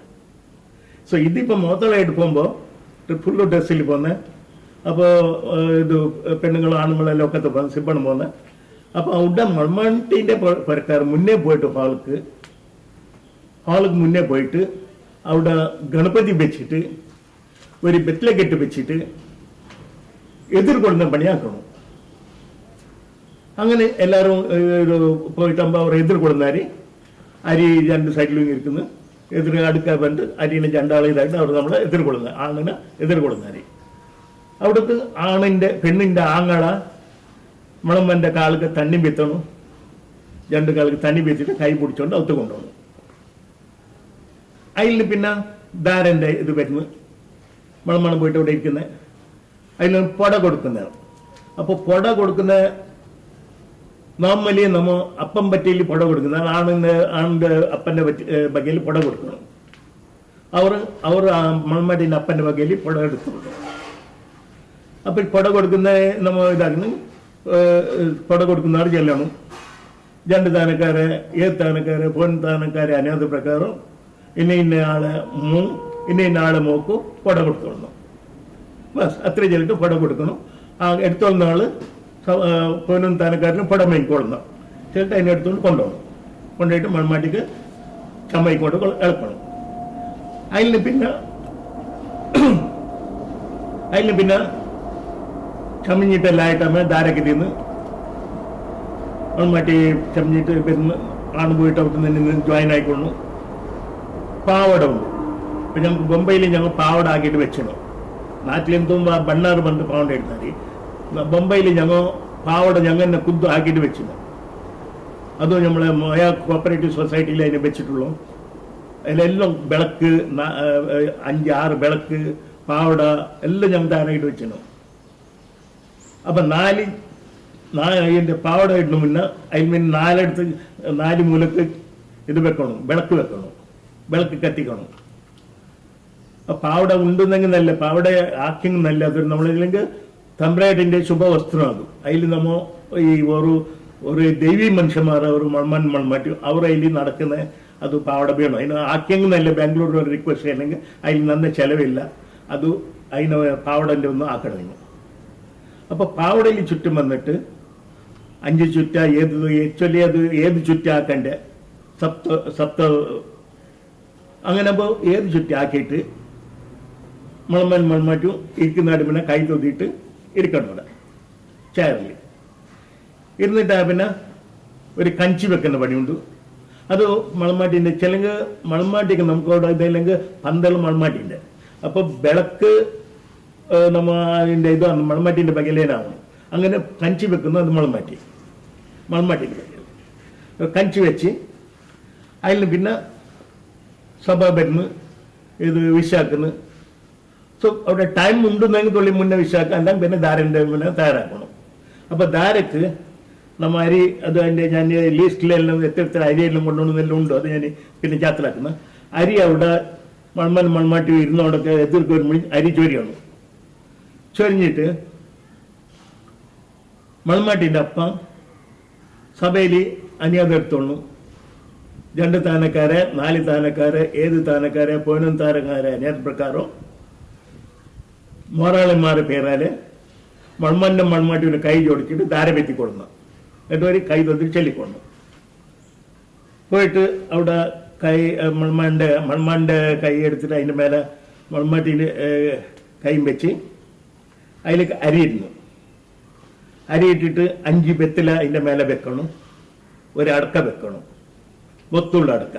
സോ ഇതിപ്പോൾ മോത്തോളായിട്ട് പോകുമ്പോൾ ഫുള്ള് ഡ്രസ്സിൽ പോകുന്നത്. അപ്പോൾ ഇത് പെണ്ണുങ്ങളും ആണുങ്ങളെല്ലാം ഒക്കെ പോകുന്നത് സിബ്ബണ് പോകുന്നത്. അപ്പോൾ അവിടെ മൺമണ്ടിൻ്റെ പുരക്കാർ മുന്നേ പോയിട്ട് ഹാൾക്ക് മുന്നേ പോയിട്ട് അവിടെ ഗണപതി വെച്ചിട്ട് ഒരു ബെത്ലക്കെട്ട് വെച്ചിട്ട് എതിർകൊള്ളുന്ന പണിയാക്കണം. അങ്ങനെ എല്ലാവരും പോയിട്ടാകുമ്പോൾ അവർ എതിർകൊള്ളുന്നാർ അരി 2 സൈഡിലും ഇരിക്കുന്നു. അടുക്കാൻ വേണ്ടി അരിനെ 2 ആൾ ഇതായിട്ട് അവർ നമ്മളെ എതിർകൊള്ളുന്ന ആണിനെ എതിർകൊള്ളുന്നാർ. അവിടുത്തെ പെണ്ണിൻ്റെ ആങ്ങള മണമ്മൻ്റെ കാൾക്ക് തണ്ണി ബീത്തണം. 2 കാൾക്ക് തണ്ണി ബീത്തിട്ട് കൈ പിടിച്ചോണ്ട് ഒത്തു കൊണ്ടുപോകണം. അതിൽ പിന്നെ ധാരൻ്റെ ഇത് വരുന്നു. മണമണം പോയിട്ട് അവിടെ ഇരിക്കുന്നത്. അതിൽ പൊട കൊടുക്കുന്നത്. അപ്പോൾ പൊട കൊടുക്കുന്ന നോർമലി നമ്മൾ അപ്പം പറ്റിയിൽ പൊട കൊടുക്കുന്നത് ആണിൻ്റെ അപ്പൻ്റെ വകയിൽ പൊട കൊടുക്കണം. അവർ മൺമടിൻ്റെ അപ്പൻ്റെ വകയിൽ പൊട എടുത്തു കൊടുക്കണം. അപ്പോൾ പൊട കൊടുക്കുന്ന നമ്മൾ ഇതാക്കുന്നു. കൊട കൊടുക്കുന്ന ആൾ ചെല്ലണം. രണ്ട് താനക്കാരെ ഏത് താനക്കാരെ ഫോൺ താനക്കാരെ അനാഥ പ്രകാരം ഇന്ന ആളെ മോക്ക് കൊട കൊടുത്തോളണം. ബസ് അത്ര ചെല്ലിട്ട് കൊട കൊടുക്കണം. ആ എടുത്തോളുന്ന ആള് ഫോനും താനക്കാരനും കൊട മേങ്ങിക്കൊള്ളണം. ചെല്ലിട്ട് അതിനെ എടുത്തുകൊണ്ട് കൊണ്ടുപോകണം. കൊണ്ടുപോയിട്ട് മൺമാട്ടിക്ക് ചമ്മയിക്കൊണ്ട് ഇളക്കണം. അതിന് പിന്നെ ചമഞ്ഞിട്ടെല്ലായിട്ടമ്മ ധാരക്ക് തിന്ന് മൺമാട്ടി ചമഞ്ഞിട്ട് വരുന്ന ആണ് പോയിട്ട് അവിടെ നിന്ന് ജോയിൻ ആയിക്കൊള്ളു. പാവട ഉണ്ട്. ഇപ്പം ഞങ്ങൾക്ക് ബൊമ്പയിൽ ഞങ്ങൾ പാവട ആക്കിയിട്ട് വെച്ചിടും. നാട്ടിലെന്തും ബണ്ണാറ് പണ്ട് പാവട എടുത്താൽ ബൊമ്പയിൽ ഞങ്ങൾ പാവട ഞങ്ങൾ കുದ್ದು ആക്കിയിട്ട് വെച്ചിടും. അതും നമ്മളെ മോയ കോപ്പറേറ്റീവ് സൊസൈറ്റിയിൽ അതിനെ വെച്ചിട്ടുള്ളൂ. അതിലെല്ലാം വിളക്ക് 5-6 വിളക്ക് പാവട എല്ലാം ഞങ്ങൾ താനായിട്ട് വെച്ചിടും. അപ്പം അതിൻ്റെ പാവട ഇടണം. മുന്നേ അതിൽ പിന്നെ 4 മൂലക്ക് ഇത് വെക്കണം, വിളക്ക് വെക്കണം, വിളക്ക് കത്തിക്കണം. പാവട ഉണ്ടെന്നെങ്കിൽ നല്ല പാവട ആക്കിയെങ്കിൽ നല്ല. അതൊരു നമ്മളില്ലെങ്കിൽ തമ്പ്രാട്ടിൻ്റെ ശുഭവസ്ത്രമാകും. അതിൽ നമ്മ ഈ ഒരു ദൈവീ മനുഷ്യന്മാർ അവർ മൺമാറ്റി അവർ അതിൽ നടക്കുന്ന അത് പാവട വേണം. അതിന് ആക്കിയെങ്കിൽ നല്ല. ബാംഗ്ലൂർ ഒരു റിക്വസ്റ്റ് അല്ലെങ്കിൽ അതിൽ നന്ന ചിലവില്ല. അത് അതിന് പാവടൻ്റെ ഒന്ന് ആക്കണം. അപ്പോൾ പാവടയിൽ ചുറ്റും വന്നിട്ട് 5 ചുറ്റ ആക്ച്വലി അത് ഏത് ചുറ്റാക്കണ്ടേ സപ്ത അങ്ങനെ. അപ്പോൾ ഏത് ചുറ്റാക്കിയിട്ട് മൺമാറ്റും ഇരിക്കുന്ന പിന്നെ കൈ തൊതിയിട്ട് ഇരിക്കണം. അവിടെ ചെയറിൽ ഇരുന്നിട്ട് പിന്നെ ഒരു കഞ്ചി വെക്കുന്ന പണിയുണ്ട്. അത് മൺമാട്ടിൻ്റെ ചിലങ്ക് മൺമാട്ടിക്ക് നമുക്കവിടെ ഇതല്ലെങ്കിൽ പന്തളം മൺമാട്ടിൻ്റെ. അപ്പോൾ വിളക്ക് നമ്മ അതിൻ്റെ ഇതാണ് മൺമാട്ടിൻ്റെ ബകലേനാവണം. അങ്ങനെ കഞ്ചി വെക്കുന്നത് അത് മൺമാട്ടിൻ്റെ ബകൽ കഞ്ചി വെച്ച് അതിൽ പിന്നെ സഭ വരുന്നു ഇത് വിശാക്കുന്നു. സോ അവിടെ ടൈം ഉണ്ടെന്നെങ്കിൽ തൊള്ളി മുന്നേ വിശാക്കുക. അല്ലെങ്കിൽ പിന്നെ ധാരൻ്റെ പിന്നെ തയ്യാറാക്കണം. അപ്പോൾ ധാരക്ക് നമ്മ അരി അത് അതിൻ്റെ ഞാൻ ലീസ്റ്റിലെല്ലാം എത്ര അരിയെല്ലാം കൊണ്ടുവന്നെല്ലാം ഉണ്ടോ അത് ഞാൻ പിന്നെ ചാത്തിലാക്കുന്ന അരി അവിടെ മൺമാട്ടി ഇരുന്നോടൊക്കെ എതിർക്ക് വരുമ്പോൾ അരി ചൊരിയാണ്. ചൊരിഞ്ഞിട്ട് മൺമാട്ടിൻ്റെ അപ്പം സഭയിൽ അനിയാതെ എടുത്തോളൂ. 2 താനക്കാരെ 4 താനക്കാരെ ഏത് താനക്കാരെ 11 താനക്കാരെ അനിയാത പ്രകാരം മോറാളിമാരുടെ പേരാല് മൺമാട്ടിയുടെ കൈ ജോടിച്ചിട്ട് ധാര വെത്തിക്കൊടുന്നു. എന്നിട്ട് ഒരു കൈ തൊട്ട് ചൊല്ലിക്കൊണ്ടു പോയിട്ട് അവിടെ മൺമാൻ്റെ കൈ എടുത്തിട്ട് അതിൻ്റെ മേലെ മൺമാട്ടിൻ്റെ കൈയും വെച്ച് അതിലേക്ക് അരിയിരുന്നു. അരിയിട്ടിട്ട് 5 വെത്തില അതിൻ്റെ മേലെ വെക്കണം. ഒരു അടക്ക വെക്കണം, ഒത്തുള്ള അടക്ക.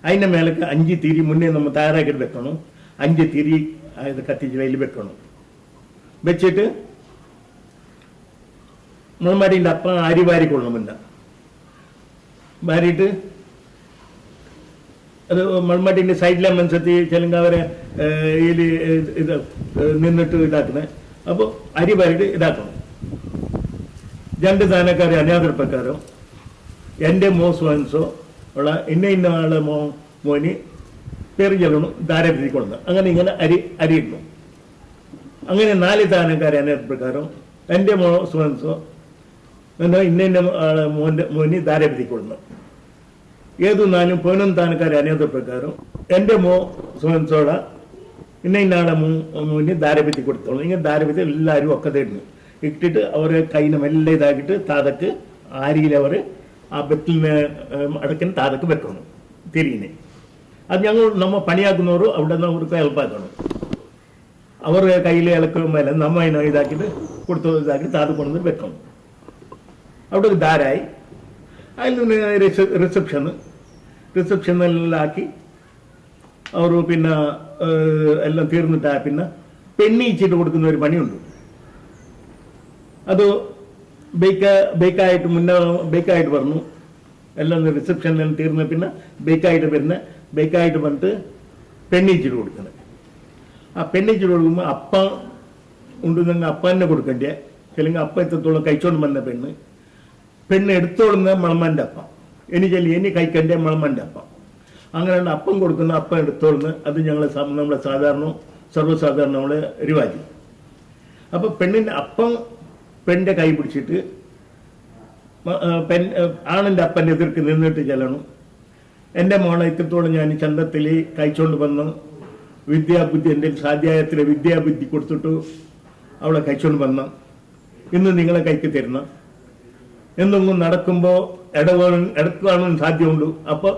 അതിൻ്റെ മേലേക്ക് 5 തിരി മുന്നേ നമ്മൾ തയ്യാറാക്കിയിട്ട് വെക്കണം. 5 തിരി അത് കത്തിച്ച് അതിൽ വെക്കണം. വെച്ചിട്ട് മൺമാട്ടിൻ്റെ അപ്പം അരി വാരിക്കൊള്ളണം. മുന്നേ വാരിയിട്ട് അത് മൺമാട്ടിൻ്റെ സൈഡിലെ മനസ്സെത്തി ചിലങ്ക അവരെ ഇത് നിന്നിട്ട് ഇതാക്കുന്നത്. അപ്പോൾ അരി വാരിയിട്ട് ഇതാക്കണം. 2 താനക്കാരെ അനാഥ പ്രകാരം എൻ്റെ മോൻസോ ഉള്ള ഇന്ന ആളെ മോന് പേര് ചെല്ലണം ധാര തിരിക്കൊള്ളുന്നത്. അങ്ങനെ ഇങ്ങനെ അരിയിടണം. അങ്ങനെ 4 താനക്കാരെ അനാഥ പ്രകാരം എൻ്റെ മോൻസോ ഇന്ന ആളെ മോന് ധാര തിരിക്കൊള്ളുന്നത്. ഏതു 4 11 താനക്കാരെ അനാഥ പ്രകാരം എൻ്റെ മോൻസോട ഇന്ന ആളെ മോന് ധാരപത്തി കൊടുത്തോളൂ. ഇങ്ങനെ ധാരപത്തി എല്ലാവരും ഒക്കെ തരുന്നു ഇട്ടിട്ട് അവരെ കൈനെ മെല്ലെ ഇതാക്കിയിട്ട് താതക്ക് ആരിയിൽ അവർ ആ ബെത്തിലിനെ അടക്കിന് താതക്ക് വെക്കണം തിരിയിനെ. അത് നമ്മ പണിയാക്കുന്നവരും അവിടെ നിന്ന് അവർക്ക് ഹെൽപ്പാക്കണം. അവർ കയ്യിൽ ഇളക്കും മേലെ നമ്മ അതിനെ ഇതാക്കിയിട്ട് ഇതാക്കിയിട്ട് താത് കൊണ്ടുവന്ന് വെക്കണം. അവിടെ ഒരു ധാരായി. അതിൽ നിന്ന് റിസപ്ഷനെല്ലാം ആക്കി അവർ പിന്നെ എല്ലാം തീർന്നിട്ടാ പിന്നെ പെണ്ണീച്ചിട്ട് കൊടുക്കുന്ന ഒരു പണിയുണ്ട്. അത് ബേക്കായിട്ട് ബേക്കായിട്ട് പറഞ്ഞു. എല്ലാം റിസപ്ഷനിൽ തീർന്ന പിന്നെ ബേക്കായിട്ട് വന്നിട്ട് പെണ്ണീച്ചിട്ട് കൊടുക്കുന്നത്. ആ പെണ്ണീച്ചിട്ട് കൊടുക്കുമ്പോൾ അപ്പം ഉണ്ടെന്നെങ്കിൽ അപ്പം തന്നെ കൊടുക്കണ്ടേ. അല്ലെങ്കിൽ അപ്പം എത്രത്തോളം കഴിച്ചോണ്ട് വന്ന പെണ്ണ് എടുത്തോളുന്ന മണമാൻ്റെ അപ്പം ഇനി കഴിക്കണ്ടേ മണമാൻ്റെ അപ്പം. അങ്ങനെയാണ് അപ്പം കൊടുക്കുന്ന അപ്പം എടുത്തോളുന്ന. അത് നമ്മളെ സർവ്വസാധാരണ നമ്മളെ റിവാജ്. അപ്പോൾ പെണ്ണിൻ്റെ അപ്പം പെണ്ണിൻ്റെ കൈ പിടിച്ചിട്ട് ആണിൻ്റെ അപ്പൻ്റെ എതിർക്ക് നിന്നിട്ട് ചെല്ലണം. എൻ്റെ മോളെ ഇത്രത്തോളം ഞാൻ ചന്തത്തിൽ കഴിച്ചുകൊണ്ട് വന്ന് വിദ്യാബുദ്ധി എൻ്റെ സാധ്യായത്തിലെ വിദ്യാബുദ്ധി കൊടുത്തിട്ട് അവളെ കഴിച്ചുകൊണ്ട് വന്ന ഇന്ന് നിങ്ങളെ കൈക്ക് തരണം. എന്തെങ്കിലും നടക്കുമ്പോൾ ഇടക്കാനും സാധ്യമുണ്ട്. അപ്പോൾ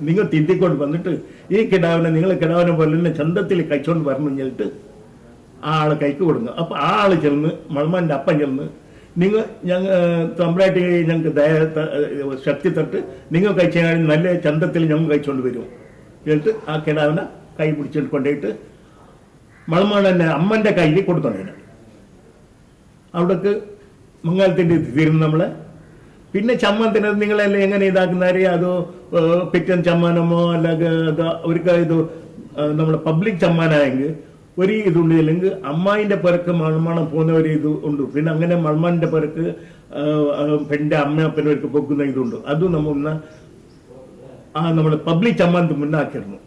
നിങ്ങൾ തിന്തിക്കൊണ്ട് വന്നിട്ട് ഈ കിടാവിനെ നിങ്ങൾ കിടാവിനെ പോലെ തന്നെ ചന്തത്തിൽ കഴിച്ചുകൊണ്ട് വരണം എന്നിട്ട് ആ ആളെ കൈക്ക് കൊടുക്കുക. അപ്പോൾ ആ ആൾ ചെന്ന് മൾമാൻ്റെ അപ്പൻ ചെന്ന് നിങ്ങൾ ഞങ്ങൾ തമ്പ്രാട്ടി ഞങ്ങൾക്ക് ശക്തി തട്ട് നിങ്ങൾ കഴിച്ചാൽ നല്ല ചന്തത്തിൽ ഞങ്ങൾ കഴിച്ചുകൊണ്ട് വരും എന്നിട്ട് ആ കിടാവിനെ കൈ പിടിച്ചിട്ട് കൊണ്ടുപോയിട്ട് മൾമാടൻ്റെ അമ്മൻ്റെ കയ്യിൽ കൊടുത്തോണ്ടേനെ. അവിടേക്ക് മംഗലത്തിൻ്റെ തീരുന്നു നമ്മളെ. പിന്നെ ചമ്മനത്തിന് നിങ്ങളെല്ലാം എങ്ങനെ ഇതാക്കുന്നവരെ അതോ പിറ്റൻ ചമ്മാനമോ അല്ലെങ്കിൽ അവർക്ക് ഇത് നമ്മളെ പബ്ലിക് ചമ്മാനായെങ്കിൽ ഒരു ഇതുണ്ട്. അല്ലെങ്കിൽ അമ്മായിൻ്റെ പിറക്ക് മൾമാണം പോകുന്ന ഒരു ഇത് ഉണ്ട്. പിന്നെ അങ്ങനെ മൾമാൻ്റെ പിറക്ക് പെണ്ണിൻ്റെ അമ്മയപ്പനവർക്ക് പൊക്കുന്ന ഇതുണ്ട്. അതും നമ്മൾ നമ്മുടെ പബ്ലിക് ചമ്മാനത്തിന് മുന്നേ ആക്കിയിരുന്നു.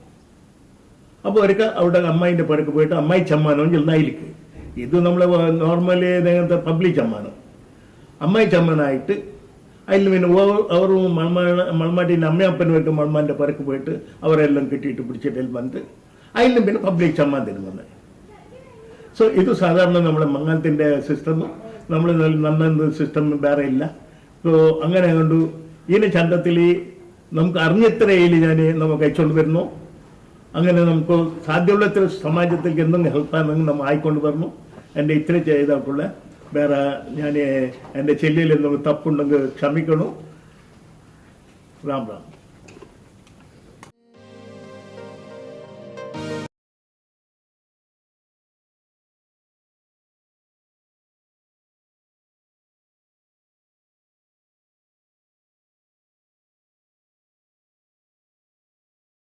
അപ്പോൾ അവർക്ക് അവിടെ അമ്മായിൻ്റെ പിറക്ക് പോയിട്ട് അമ്മായി ചമ്മാനം ചെന്നായിരിക്കും. ഇത് നമ്മൾ നോർമലി നേരത്തെ പബ്ലിക് ചമ്മാനം. അമ്മായി ചമ്മനായിട്ട് അതിൽ പിന്നെ അവർ മൾമാട്ടിൻ്റെ അമ്മയപ്പനുമായിട്ട് മൾമാൻ്റെ പിറക്ക് പോയിട്ട് അവരെല്ലാം കെട്ടിയിട്ട് പിടിച്ചിട്ട് വന്നിട്ട് അതിലും പിന്നെ പബ്ലിക് ചമ്മാനത്തിന് വന്നത്. സോ ഇത് സാധാരണ നമ്മളെ മംഗലത്തിൻ്റെ സിസ്റ്റം നമ്മൾ നന്ന സിസ്റ്റം വേറെ ഇല്ല. സോ അങ്ങനെ കൊണ്ട് ഇതിന് ചന്തത്തിൽ നമുക്ക് അറിഞ്ഞത്രയിൽ ഞാൻ നമുക്ക് അയച്ചുകൊണ്ട് വരുന്നു. അങ്ങനെ നമുക്ക് സാധ്യമുള്ള സമാജത്തിലേക്ക് എന്തെങ്കിലും ഹെൽപ്പാണെങ്കിൽ നമ്മൾ ആയിക്കൊണ്ട് വരണം. എൻ്റെ ഇത്ര ചെയ്തിട്ടുള്ള വേറെ ഞാൻ എൻ്റെ ചെല്ലിയിൽ എന്തെങ്കിലും തപ്പുണ്ടെങ്കിൽ ക്ഷമിക്കണം. രാം രാം.